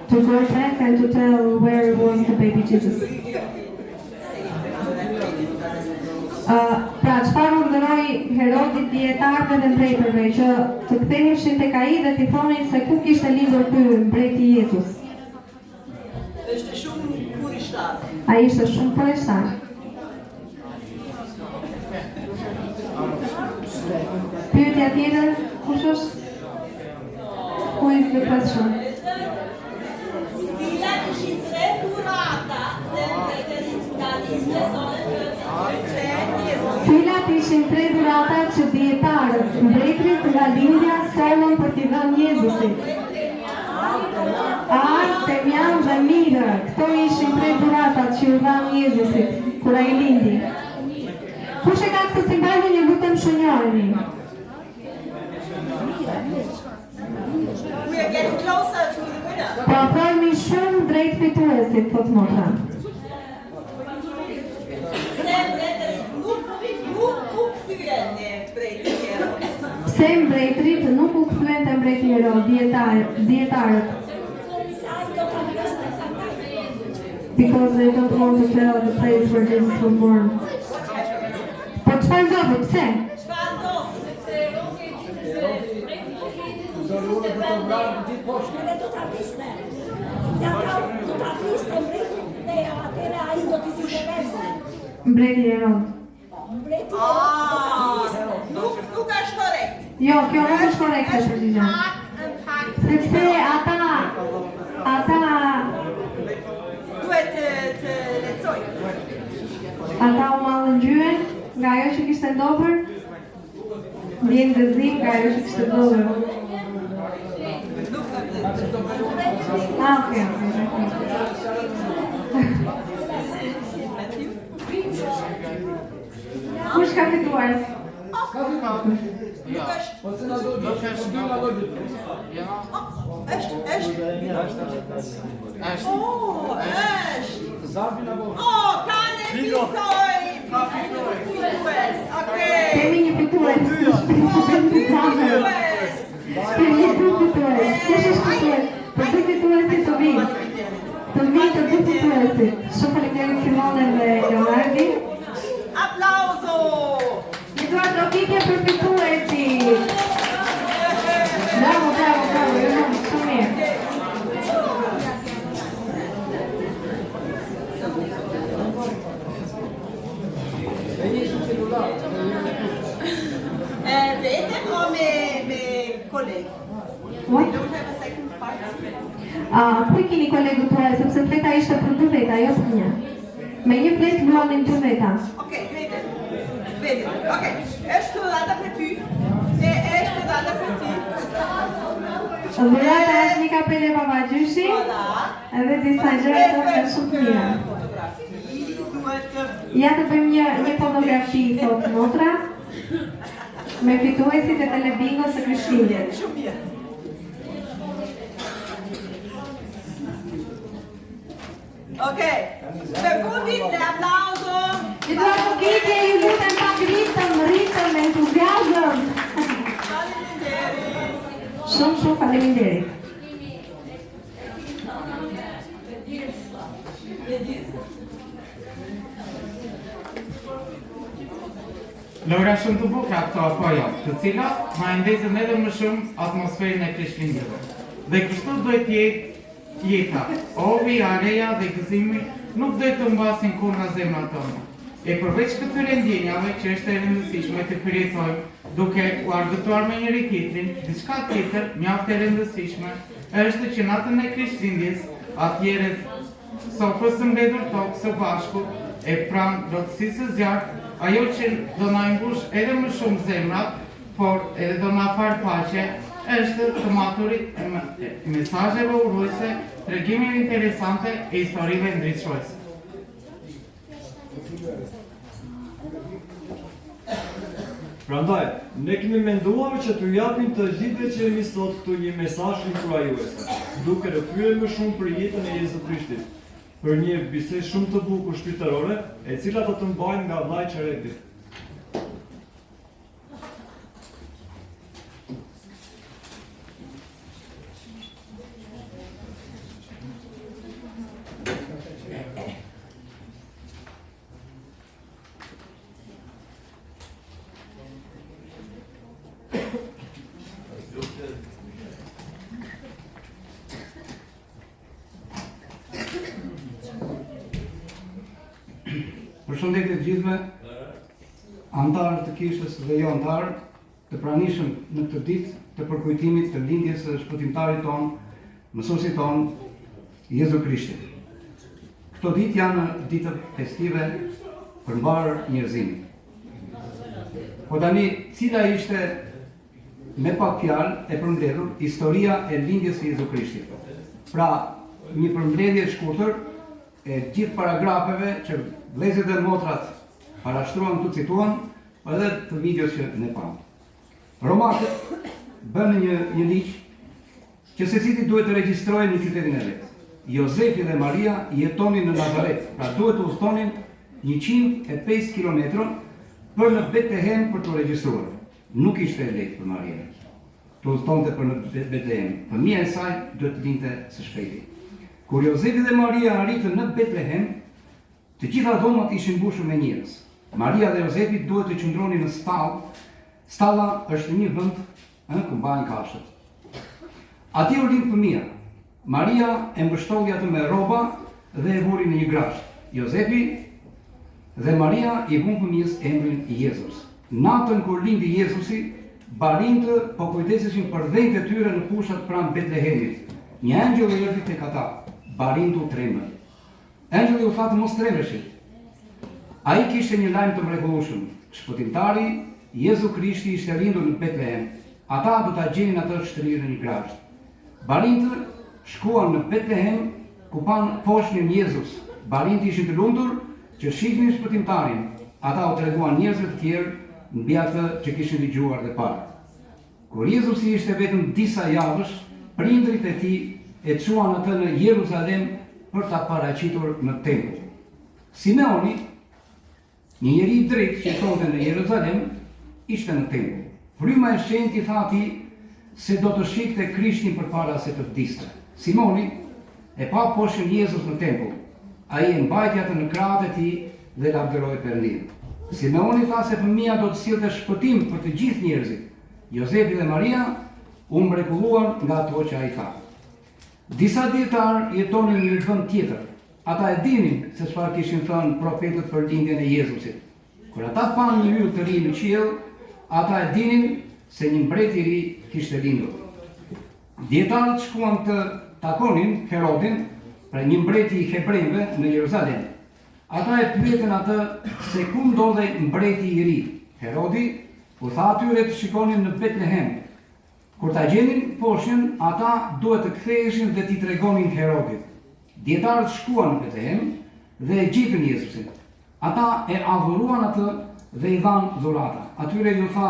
To go back and to tell where was the baby Jesus. Pra, çfarë urdhëroi Herodi dietarëve dhe mbretërve që të ktheheshin tek ai dhe t'i thonin se ku kishte lindur ky mbreti Jezus. Ishte shumë kurishtar. Ai ishte shumë kurishtar. Pyetja tjetër, kush është? Who is the question? Cilat ishin tre dhurata dhe mbretërit nga nisë Cilat ishin tre dhuratat që dietarët mbretërit nga lindja solën për t'i dhënë Jezusit? Arë, temjan dhe mirë, këto ishin tre dhuratat që u dhanë Jezusit kur ai lindi. Kush e ka këtë simbolin, ju lutem shënjojeni? We are getting closer to the winner. Po themi shumë drejt fituesit, thot motra. Pse mbretërit nuk u kthyen te mbreti Herod, dietarët? Because they don't want to tell the place where Jesus was born. Po çfarë ndodhi? Pse? Mbreti Herod. Nuk është korrekt. Jo, kjo nuk është korrekte përgjigje. Sepse ata duhet të lexoj. Ata u mallëngjyen nga ajo që kishte ndodhur. Vjen gëzim nga ajo që kishte ndodhur. Okay. Kush ka fituar? Kemi një fitues. Për dy fituesit të vinë. Të vinë të dy fituesit. Shumë faleminderit Simone dhe Leonardi. Applauso! Një duar trokitje për fituesit. Bravo, bravo, bravo, shumë mirë. Vetëm o me kolegë? What? Don't have a second part. Ku i keni kolegët tuaj, sepse fleta ishte për dy veta, jo për një. Me një fletë luanin dy veta. Okej, vetëm. Okej, është dhurata për ty. Është dhurata për ty. Dhurata është një kapele babagjyshi, edhe disa gjëra të shumë të mira. Ja të bëjmë një fotografi, thot motra, me fituesit e telebingo së Krishtlindjes. Shumë mirë. Okej, për fundit dhe aplauso. Ju do të gjetje, ju lutem pak ritëm, entuziazëm. Shumë faleminderit. Lojra shumë të bukura këto apo jo, të cilat na ndezin edhe më shumë atmosferën e Krishtlindjeve. Dhe kështu duhet jetë jeta, ovi, areja dhe gëzimi nuk duhet të mbasin kur nga zemrat tona. E përveç këtyre ndjenjave që është e rëndësishme të përjetojmë duke u argëtuar me njëri tjetrin, diçka tjetër mjaft e rëndësishme është që natën e Krishtlindjes atje sofrës së mbledhur tokë së bashku e pranë rrotësisë së zjarrt, ajo që do na mbush edhe më shumë zemrat, por edhe do na fal paqe, është të maturit mesazheve urojse, tregimeve interesante e historive ndriçuese. Prandaj, ne kemi menduar që t'u japim të gjithëve që jemi sot këtu një mesazh inkurajuese, duke rrëfyer më shumë për jetën e Jezu Krishtit, për një bisedë shumë të bukur shpirtërore, e cila do të mbajnë nga vllai Çereti. Përshëndetje të gjithëve, antarë të kishës dhe jo antarë, të pranishëm në këtë ditë të përkujtimit të lindjes së shpëtimtarit tonë, mësuesit tonë, Jezu Krishtit. Këto ditë janë ditë festive për mbar njerëzimin. Po tani, cila ishte me pak fjalë e përmbledhur historia e lindjes së Jezu Krishtit. Pra, një përmbledhje shkurtër e gjithë paragrafeve që vëllezërit dhe motrat parashtruan të cituan, edhe të videos që ne pamë. Romakët bënë një ligj që secili duhet të regjistrojë në qytetin e vet. Jozefi dhe Maria jetonin në Nazaret, pra duhet të udhtonin 105 kilometra për në Betlehem për të regjistruar. Nuk ishte e lehtë për Maria të udhtonte për në Betlehem. Fëmia e saj duhet të lindte së shpejti. Kur Jozefi dhe Maria arritën në Betlehem, të gjitha dhomat ishin mbushur me njerëz. Maria dhe Jozefi duhet të qëndronin në stall. Stalla është një vend ku mbahen kafshët. Atje u lind fëmia. Maria e mbështolli atë me rroba dhe e vuri në një grasht. Jozefi dhe Maria i vun fëmijës emrin Jezus. Natën kur lindi Jezusi, barintë po kujdeseshin për dhëntë e tyre në fushat pranë Betlehemit. Një angjëll erdhi tek ata. Barintë u tremën. Angjëlli u tha të mos tremeshin. Ai kishte një lajm të mrekullueshëm. Shpëtimtari Jezu Krishti ishte lindur në Betlehem. Ata do ta gjenin atë shtrirë në një grasht. Barintë shkuan në Betlehem ku poshnin Jezus. Barintë ishin të lumtur që shihnin shpëtimtarin. Ata u treguan njerëzve të tjerë mbi atë që kishin dëgjuar dhe parë. Kur Jezusi ishte vetëm disa javësh, prindrit e tij e çuan atë në Jeruzalem për ta paraqitur në tempull. Simeoni, një njeri i drejtë që jetonte në Jeruzalem, ishte në tempull. Fryma e shenjtë i tha atij se do të shikte Krishtin përpara se të vdiste. Simoni e pa poshtin Jezus në tempull. Ai e mbajti atë në krahët e tij dhe lavdëroi Perëndin. Simeoni tha se fëmia do të sillte shpëtim për të gjithë njerëzit. Jozefi dhe Maria u mrekulluan nga ato që ai tha. Disa dietar jetonin në një vend tjetër. Ata e dinin se çfarë kishin thënë profetët për lindjen e Jezusit. Kur ata panë një yll të ri në qiell, ata e dinin se një mbret i ri kishte lindur. Dietarët shkuan të takonin Herodin, pra një mbreti i hebrejve në Jeruzalem. Ata e pyetën atë se ku ndodhej mbreti i ri. Herodi u tha atyre të shikonin në Betlehem. Kur ta gjenin poshtjen, ata duhet të ktheheshin dhe t'i tregonin Herodit. Dietarët shkuan në Betlehem dhe e gjitën Jezusin. Ata e adhuruan atë dhe i dhanë dhurata. Atyre ju tha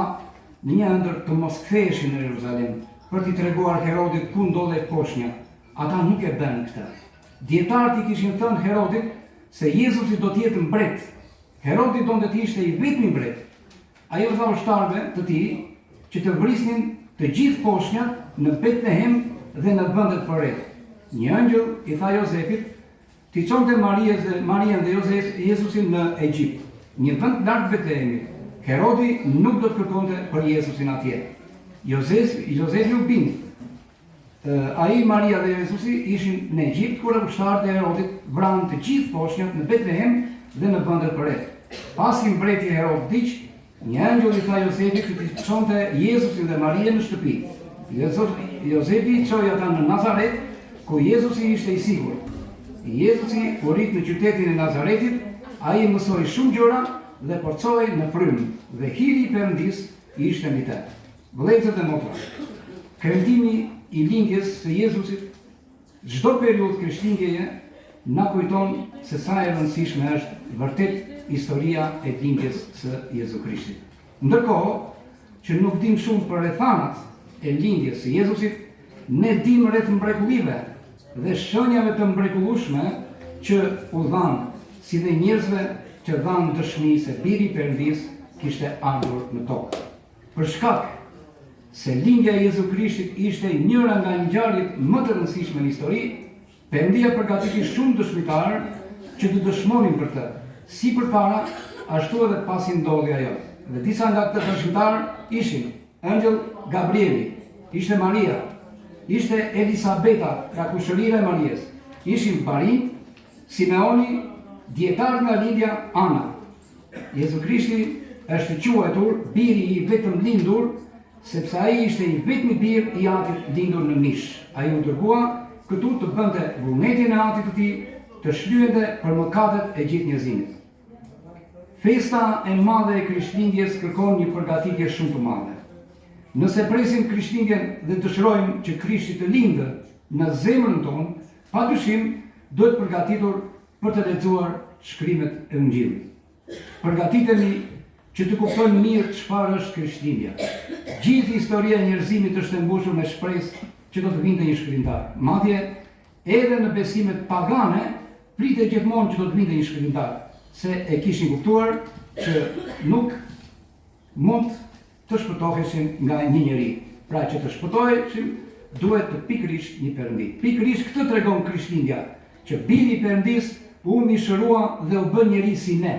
në një ëndër të mos ktheheshin në Jeruzalem për t'i treguar Herodit ku ndodhej poshtja. Ata nuk e bënë këtë. Dietarët i kishin thënë Herodit se Jezusi do të jetë mbret. Herodi donte të ishte i vetmi mbret. Ai u tha ushtarëve të tij që të vrisnin të gjithë poshtjat në Betlehem dhe në vendet përreth. Një angjëll i tha Jozefit t'i çonte Marian dhe Jezusin në Egjipt, një vend larg Betlehemit. Herodi nuk do të kërkonte për Jezusin atje. Jozefi u bind. Ai, Maria dhe Jezusi ishin në Egjipt kur ushtarët e Herodit vranë të gjithë poshtjat në Betlehem dhe në vendet përreth. Pasi mbreti Herod vdiq, një angjëll i tha Jozefit që t'i çonte Jezusin dhe Marien në shtëpi. Jozefi çoi ata në Nazaret, ku Jezusi ishte i sigurt. Jezusi u rit në qytetin e Nazaretit, ai mësoi shumë gjëra dhe forcoi në frymë, dhe hiri i Perëndis ishte mbi të. Vëllezër dhe motra, kremtimi i lindjes së Jezusit, çdo periudhë krishtlindjeje na kujton se sa e rëndësishme është vërtet historia e lindjes së Jezu Krishtit. Ndërkohë që nuk dim shumë për rrethanat e lindjes së Jezusit, ne dim rreth mrekullive dhe shenjave të mrekullueshme që u dhanë, si dhe njerëzve që dhanë dëshmi se biri i Perëndis kishte ardhur në tokë. Për shkak se lindja e Jezu Krishtit ishte njëra nga ngjarjet më të rëndësishme në histori, Perëndia përgatiti shumë dëshmitarë që të dëshmonin për të, si përpara, ashtu edhe pasi ndodhi ajo. Dhe disa nga këta dëshmitarë ishin Ëngjëll Gabrieli, ishte Maria, ishte Elisabeta, nga kushërira e Marijes, ishin Barin, Simeoni, dietar nga lindja Ana. Jezu Krishti është quajtur biri i vetëm lindur, sepse ai ishte i vetmi bir i Atit lindur në mish. Ai u dërgua këtu të bënte vullnetin e Atit të tij, të shlyente për mëkatet e gjithë njerëzimit. Festa e madhe e Krishtlindjes kërkon një përgatitje shumë të madhe. Nëse presim Krishtlindjen dhe dëshirojmë që Krishti të lindë në zemrën tonë, padyshim duhet përgatitur për të lexuar shkrimet e Ungjillit. Përgatitemi që të kuptojmë mirë çfarë është Krishtlindja. Gjithë historia e njerëzimit është e mbushur me shpresë që do të vinte një shpëtimtar. Madje edhe në besimet pagane pritet gjithmonë që do të vinte një shpëtimtar, se e kishin kuptuar që nuk mund të shpëtoheshin nga një njeri. Pra që të shpëtoheshin duhet të pikërisht një Perëndi. Pikërisht këtë tregon Krishtlindja, që biri i Perëndis u mishërua dhe u bë njeri si ne.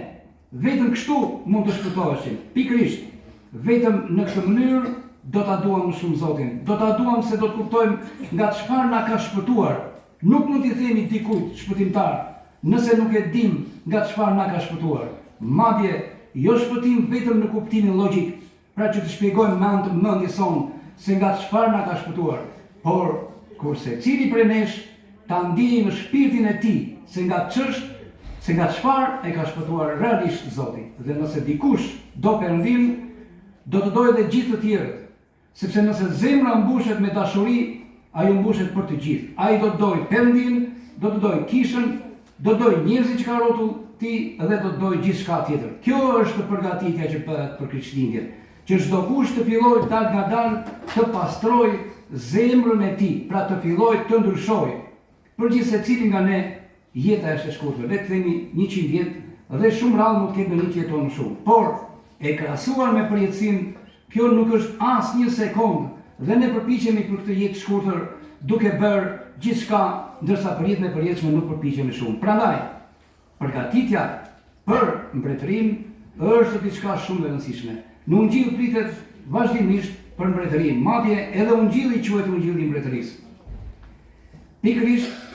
Vetëm kështu mund të shpëtoheshin, pikërisht. Vetëm në këtë mënyrë do ta duam më shumë Zotin. Do ta duam se do të kuptojmë nga çfarë na ka shpëtuar. Nuk mund t'i themi dikujt shpëtimtar, nëse nuk e dim nga çfarë na ka shpëtuar. Madje jo shpëtim vetëm në kuptimin logjik, pra që të shpjegojmë me anë të mendjes sonë se nga çfarë na ka shpëtuar, por kur secili prej nesh ta ndijë në shpirtin e tij se nga çfarë e ka shpëtuar realisht Zoti. Dhe nëse dikush do Perëndin, do të dojë dhe gjithë të tjerët, sepse nëse zemra mbushet me dashuri, ai mbushet për të gjithë. Ai do të dojë Perëndin, do të dojë kishën, do të dojë njerëzit që ka rrotull ti dhe do të dojë gjithçka tjetër. Kjo është përgatitja që bëhet për Krishtlindjen, që çdo kush të fillojë dal nga dal të pastrojë zemrën e tij, pra të fillojë të ndryshojë. Për gjithë secilin nga ne, jeta është e shkurtër, le të themi 100 vjet, dhe shumë rrallë mund të ketë një jeton më shumë. Por e krahasuar me përjetësinë, kjo nuk është as një sekondë dhe ne përpiqemi për këtë jetë shkurtër duke bërë gjithçka, ndërsa për jetën e përjetshme nuk përpiqemi shumë. Prandaj, përgatitja për mbretërinë është diçka shumë e rëndësishme. Në Ungjil pritet vazhdimisht për mbretërinë, madje edhe Ungjilli quhet Ungjilli i mbretërisë. Pikërisht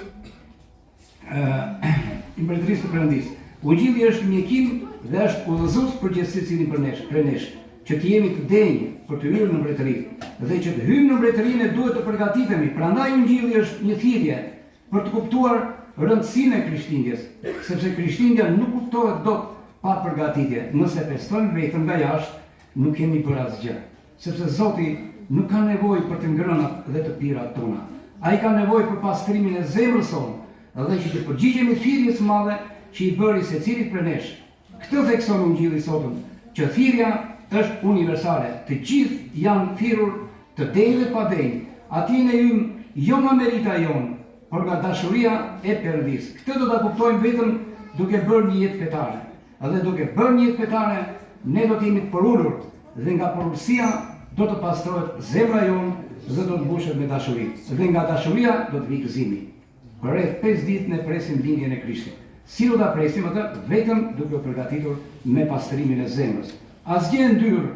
i mbretërisë së Perëndis. Ungjilli është mjekim dhe është udhëzues për gjithë secilin prej nesh, që të jemi të denjë për të hyrë në mbretëri, dhe që të hyjmë në mbretërinë duhet të përgatitemi. Prandaj Ungjilli është një thirrje për të kuptuar rëndësinë e Krishtlindjes, sepse Krishtlindja nuk kuptohet dot pa përgatitje. Nëse pestojmë vetëm nga jashtë, nuk kemi bërë asgjë, sepse Zoti nuk ka nevojë për të ngrënat dhe të pirat tona. Ai ka nevojë për pastrimin e zemrës sonë, dhe që të përgjigjemi thirrjes së madhe që i bëri secilit prej nesh. Këtë thekson Ungjilli sotëm, që thirrja është universale. Të gjithë janë thirrur të denjë dhe pa denjë. Ati ne hym jo nga merita jonë, por nga dashuria e Perëndis. Këtë do ta kuptojmë vetëm duke bërë një jetë fetare. Dhe duke bërë një jetë fetare, ne do të jemi të përulur dhe nga përulësia do të pastrohet zemra jonë dhe do të mbushet me dashuri. Dhe nga dashuria do të vijë gëzimi. Për rreth 5 ditë ne presim lindjen e Krishtit. Si do ta presim atë? Vetëm duke u përgatitur me pastrimin e zemrës. asgjë ndyrë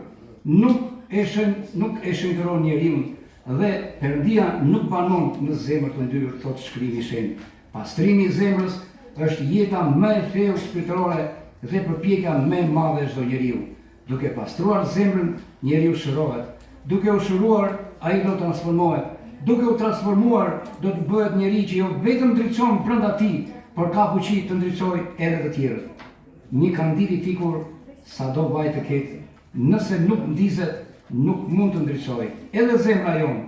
nuk e shëndëron njeriu dhe Perëndia nuk banon në zemër të ndyrë, thotë shkrimi i shenjtë. Pastrimi i zemrës është jeta më e thellë shpirtërore dhe përpjekja më e madhe e çdo njeriu. Duke pastruar zemrën, njeriu shërohet. Duke u shëruar, ai do të transformohet. Duke u transformuar, do të bëhet njeri që jo vetëm ndriçon brenda tij, por ka fuqi të ndriçojë edhe të tjerët. Një kandil i fikur, sado vaj të ketë, nëse nuk ndizet, nuk mund të ndriçojë. Edhe zemra jonë,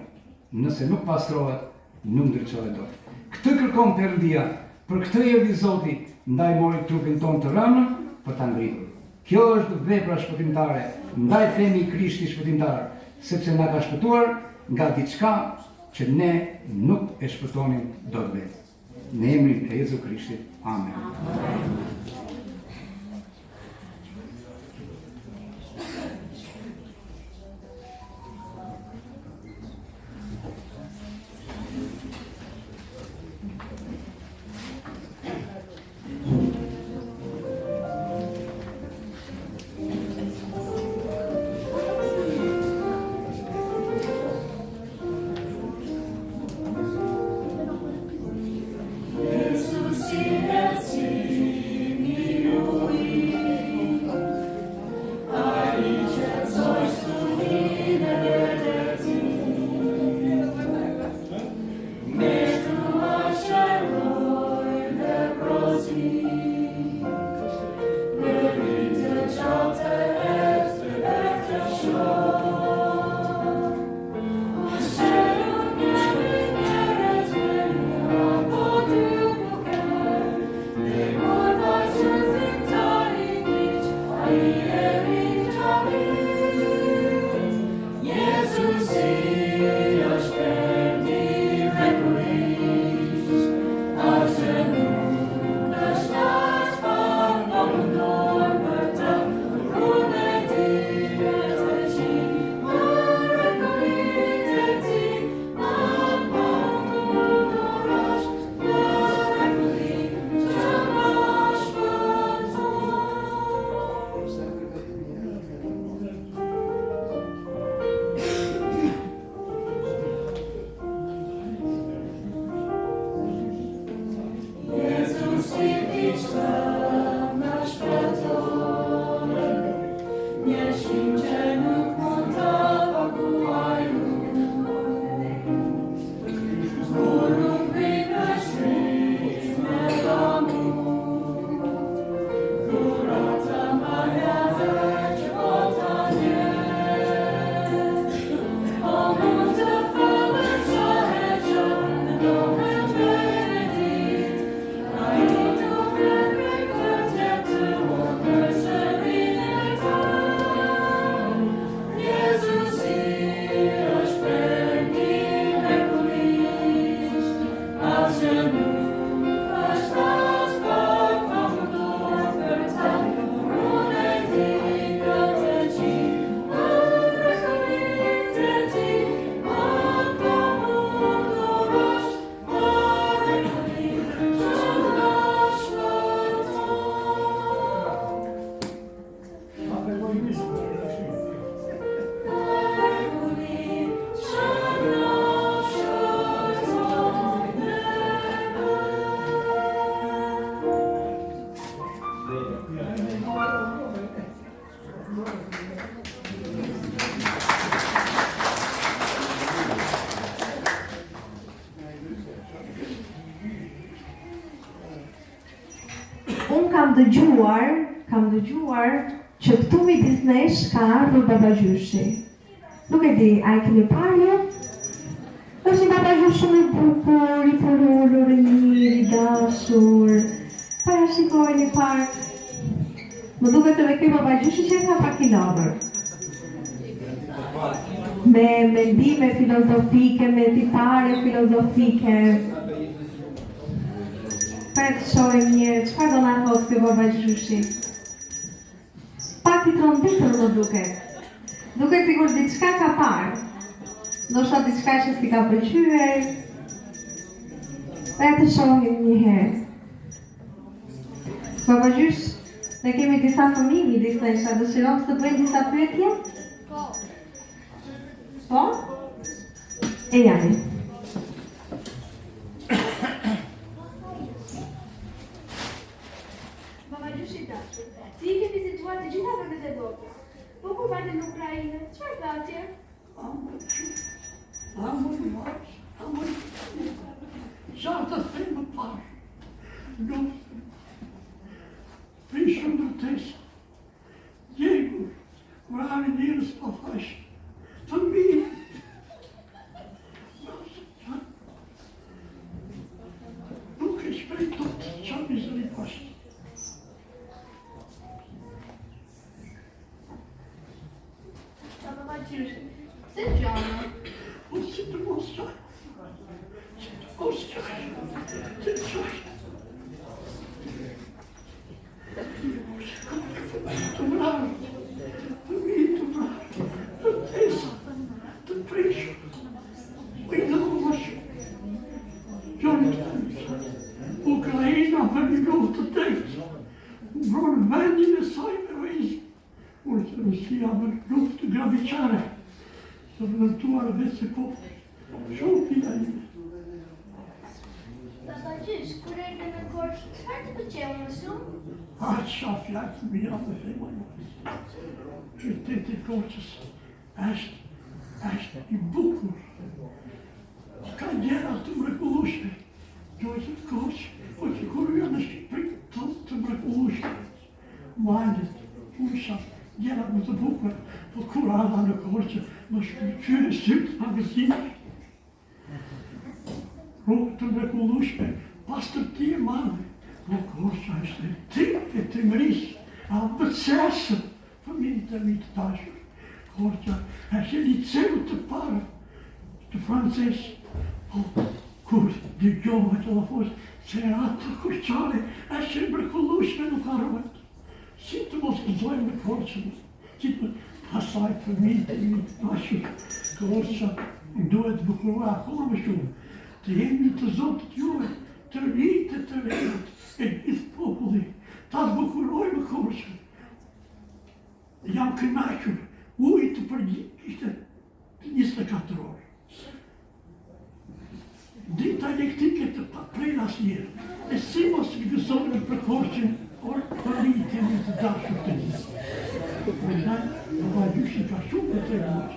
nëse nuk pastrohet, nuk ndriçohet dot. Këtë kërkon Perëndia, për këtë erdhi Zoti, ndaj mori trupin tonë të rënë për ta ngritur. Kjo është vepra shpëtimtare, ndaj themi Krishti shpëtimtar, sepse na ka shpëtuar nga diçka që ne nuk e shpëtonim dot vetë. Në emrin e Jezu Krishtit. Amen. Kam dëgjuar që këtu midis nesh ka ardhur babagjyshi. Nuk e di, a e keni parë ju? Është një babagjysh shumë i bukur, i përullur, i mirë, i dashur. Parashikojeni parë. Më duket edhe ky babagjyshi që ka pak i lodhur. Me mendime filozofike, me tipare filozofike. Për të shohim njërë, çfarë do na thotë ky babagjyshi? Pak i trombitur më duket. Duket sikur diçka ka parë. Ndoshta diçka që si ka pëlqyer. Për të shohim një herë. Babagjysh, Ne kemi disa fëmijë midis nesh, a dëshiron të bëjmë disa pyetje? Po. Po? E jani. Mama Gjushita, ti i ke vizituar të gjitha vendet e vogla. Po kur vajte në Ukrainë, çfarë ka atje? Gjatë të thejmë më parë, luft, prishë ndërtesë, djegur, vrari njërës pa fashë, fëmijë. Nuk e shprej të qa mizëri pashtë. Mama Gjushita, pse gjana? O si të mos qaj. Mos qaj. Të qaj. Të vrarë. Fëmijë të vrarë. Të tesa. Të prishë. Po I dëmoshë. Gjoni të tëmisë. Ukraina për një luftë të tejtë. Vronë vendin e saj me vejzë. Kurse Rusia me luftë të graviqare. Të vërtuar vetë se popë. Shumë pia ime. Baba Gjysh, kur erdhe në Korçë, çfarë të pëlqeu më shumë? Qa fjallë të mija dhe fejma një. Qyteti Korçës është I bukur. Ka gjera të mrekullueshme. Gjojtë Korçë, po që kur janë në Shqipëri të mrekullueshme. Malet, fushat, gjera më të bukur, po kur ardha në Korçë, më shkëllqyre sytë magazine. Rrugë të mrekullueshme, pastërti e madhe. Po Korça është e trimërisë, a bëtsesën, fëmijët e mi të dashur. Korça është liceu të parë të francesë. Po, kur dëgjova të lafos, se atë Korçare është e mrekullueshme nuk arruet. Si të mos gëzojmë në Korçën, si të pasaj fëmijët e mi të dashur. Korça duhet bukurua akoma më shumë. Të jemi të Zotët juve, të rritë e të rejët, e gjithë populli, ta zbukurojmë Korçën. Jam kënaqur, ujë të përgjithë ishte 24 orë. Drita elektrike të prejnë asnjëherë, e si mos gëzojmë për Korçën, or për rritë e mi të dashur të gjithë. Prandaj, Baba Gjyshi ka shumë të treguar.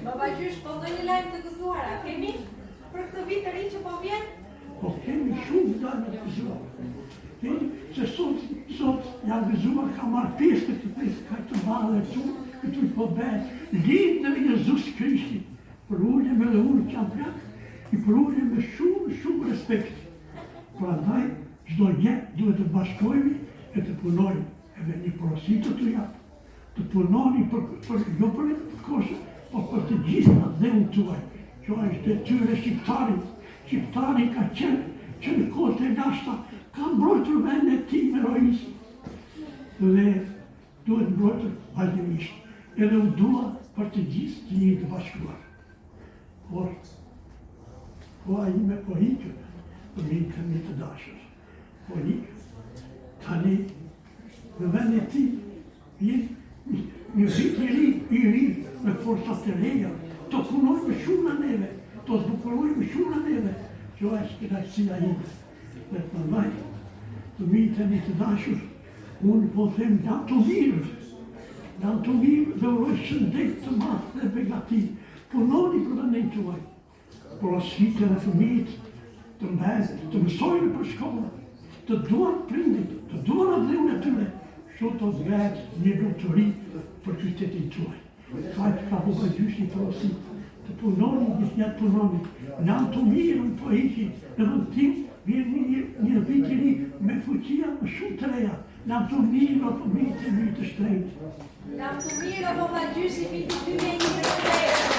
Baba Gjysh, po do një lajm të gëzuara, kemi? Për këtë vit të ri që po vjen? Po kemi shumë lajme të gëzuar. Se sot janë gëzuar ka marrë pjesë të pjesë ka të madhe këtu po bëhet lindja e Jezus Krishti. Për ullje me dhe ullë që janë plak, I për ullje me shumë respekt. Prandaj, çdo jetë duhet të bashkohemi e të punojmë edhe një porositë të japë. Të punoni jo për Korçën, po për të gjitha dheun tuaj. Kjo është detyrë e shqiptarit. Shqiptari ka qenë që në kohët e lashta ka mbrojtur vendin e tij me heroizëm. Dhe duhet mbrojtur vazhdimisht. Edhe u dua për të gjithë të jeni të bashkuar. Por, koha ime po hiqën, për minë mi të dashur. Po hiqën, tani në vendin e tij vjen një vit I ri me forcat e reja, të punojmë shumë në neve, të zbukurojmë shumë në neve. Kjo është kënaqësia ime. Dhe prandaj, fëmijët e mi të dashur, unë po them janë të mirë. Janë të mirë dhe uroj shëndet të madh dhe begati. Punoni për vendin tuaj. Porositën e fëmijët të mbezë, të mësojnë për shkolla, të duan prindit, të duan adheun e tyre. Kështu të zvetë një luturi për qytetin tuaj. Kajtë ka Baba Gjyshi porosit, të punoni, gjithë njatë punoni, në anë të mirën po iqi, në vend tim vjen një vit I ri me fuqia më shumë të reja, në anë të mirë o fëmijët e mi të shtrejtë. Në anë të mirë o Baba Gjyshi viti 2023.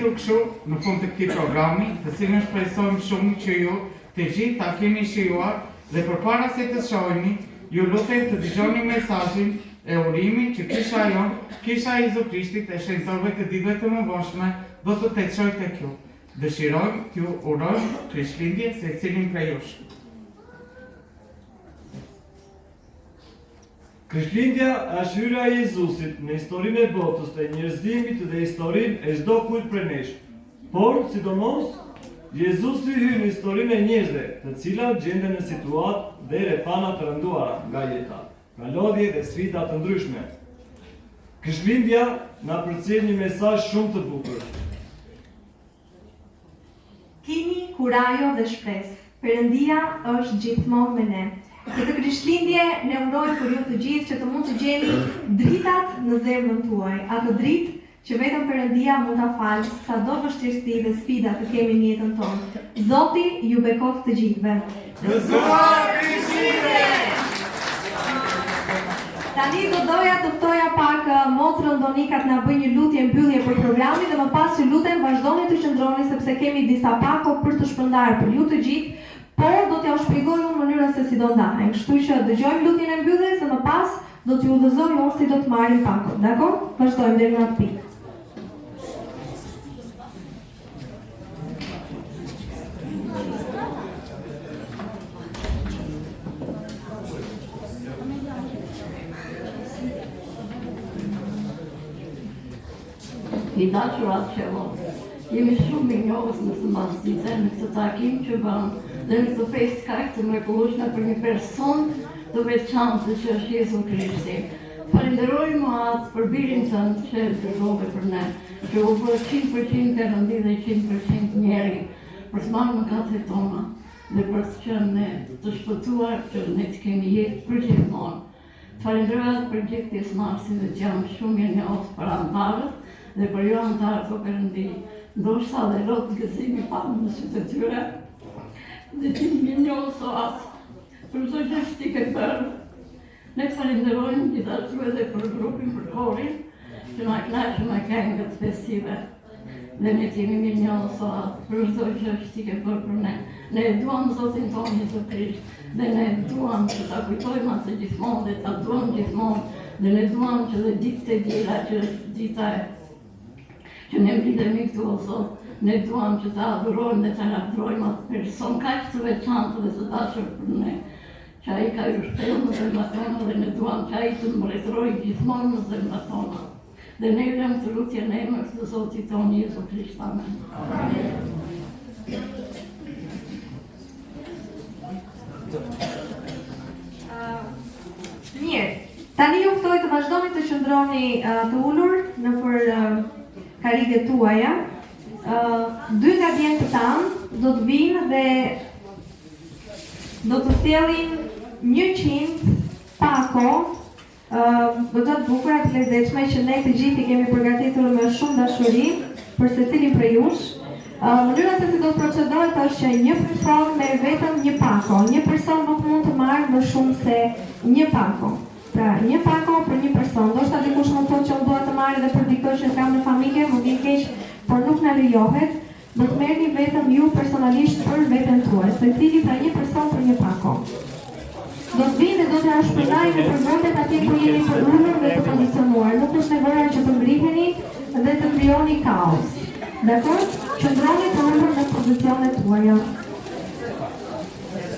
përgatitur kështu në fund të këtij programi, të cilën shpresojmë shumë që ju të gjithë ta keni shijuar dhe përpara se të shohini, ju lutem të dëgjoni mesazhin e urimit që kisha jon, kisha e Jezu Krishtit e shenjtorëve të ditëve të mëvonshme do të tetshoj tek ju. Dëshirojmë t'ju urojmë Krishtlindje secilin prej jush. Krishtlindja është hyrja e Jezusit në historinë e botës të njerëzimit dhe historinë e çdo kujt prej nesh. Por, sidomos, Jezusi hyn në historinë e njerëzve, të cilat gjenden në situatë dhe rrethana të rënduara nga jeta, nga lodhje dhe sfida të ndryshme. Krishtlindja na përcjell një mesazh shumë të bukur. Kini kurajo dhe shpresë. Perëndia është gjithmonë me ne. Këtë Krishtlindje ne uroj për ju të gjithë që të mund të gjeni dritat në zemrën tuaj, atë dritë që vetëm Perëndia mund ta falë sado vështirësi dhe sfida të kemi në jetën tonë. Zoti ju bekoft të gjithëve. Gëzuar Krishtlindje! Tani do doja të ftoja pak motrën Donika të na bëjë një lutje mbyllje për programin dhe më pas që lutem vazhdoni të qëndroni sepse kemi disa pako për të shpërndarë për ju të gjithë, por do t'ja u shpjegoj unë mënyrën se si do ndahen. Kështu që dëgjojmë lutjen e mbylljes dhe më pas do t'ju udhëzoj unë si do të marrim pakon. Dakor? Vazhdojmë deri në atë pikë. I dashurat qevo, jemi shumë i njohës në të masdice, në këtë takim që bëmë dhe në këtë festë kaq të mrekullueshme për një person të veçantë që është Jezu Krishti. Falenderojmë atë për birin tënd që e dërgove për ne, që u bë 100% Perëndi dhe 100% njeri, për të marrë mëkatet tona dhe për të qenë ne të shpëtuar që ne të kemi jetë përgjithmonë. Falenderoj për gjithë pjesëmarrësit dhe jam shumë i njohur për antarët dhe për jo antarët o Perëndi, ndoshta dhe lot gëzimi pa në sytë të tyre, dhe ti më njohë so atë, për çdo gjë që ti ke bërë. Ne falenderojmë gjithashtu edhe për grupin, për korin, që na kënaqën me këngët festive. Dhe ne ti më njohë so atë, për çdo gjë që ti ke bërë për ne. Ne duam Zotin tonë Jezu Krisht, dhe ne duam që ta kujtojmë atë gjithmonë dhe ta duam gjithmonë, dhe ne duam që dhe ditët e tjera që është dita që ne mblidhemi këtu o Zot, ne duam që ta adhurojmë dhe ta lavdrojmë atë person kaq të veçantë dhe të dashur për ne, që ai ka shpellë në zemrat tona dhe ne duam që ai të mbretërojë gjithmonë në zemrat tona. Dhe ne lëm të lutjen e emrit të Zotit tonë Jezu Krisht. Amen. Mirë, tani ju ftoj të vazhdoni të qëndroni të ulur në për kariget tuaja. Dy nga djemtë tanë do të vinë dhe do të sjellin 100 pako goxha të bukura të lezetshme që ne të gjithë i kemi përgatitur me shumë dashuri për secilin prej jush. Mënyra se si do të procedohet është që një person merr vetëm një pako. Një person nuk mund të marrë më shumë se një pako. Pra, një pako për një person. Ndoshta dikush mund të thotë që unë dua të marr edhe për dikë që kam në familje, më vjen keq, por nuk na lejohet. Do të merrni vetëm ju personalisht për veten tuaj, secili pra një person për një pako. Do të vinë dhe do t'ja shpërndajnë në përvotet atje ku jeni të ulur dhe të pozicionuar. Nuk është nevoja që të ngriheni dhe të krijoni kaos. Dakor? Qëndroni të ulur në pozicionet tuaja.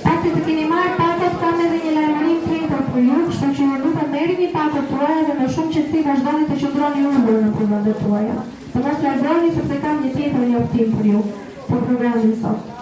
Pasi të keni marrë pakot, kam edhe një lajmërim tjetër për ju, kështu që nuk e merrni pakot tuaja dhe me shumë qetësi vazhdoni të qëndroni ulur në përvotet tuaja. Të mos largoni sepse kam një tjetër njoftim për ju për programin sot.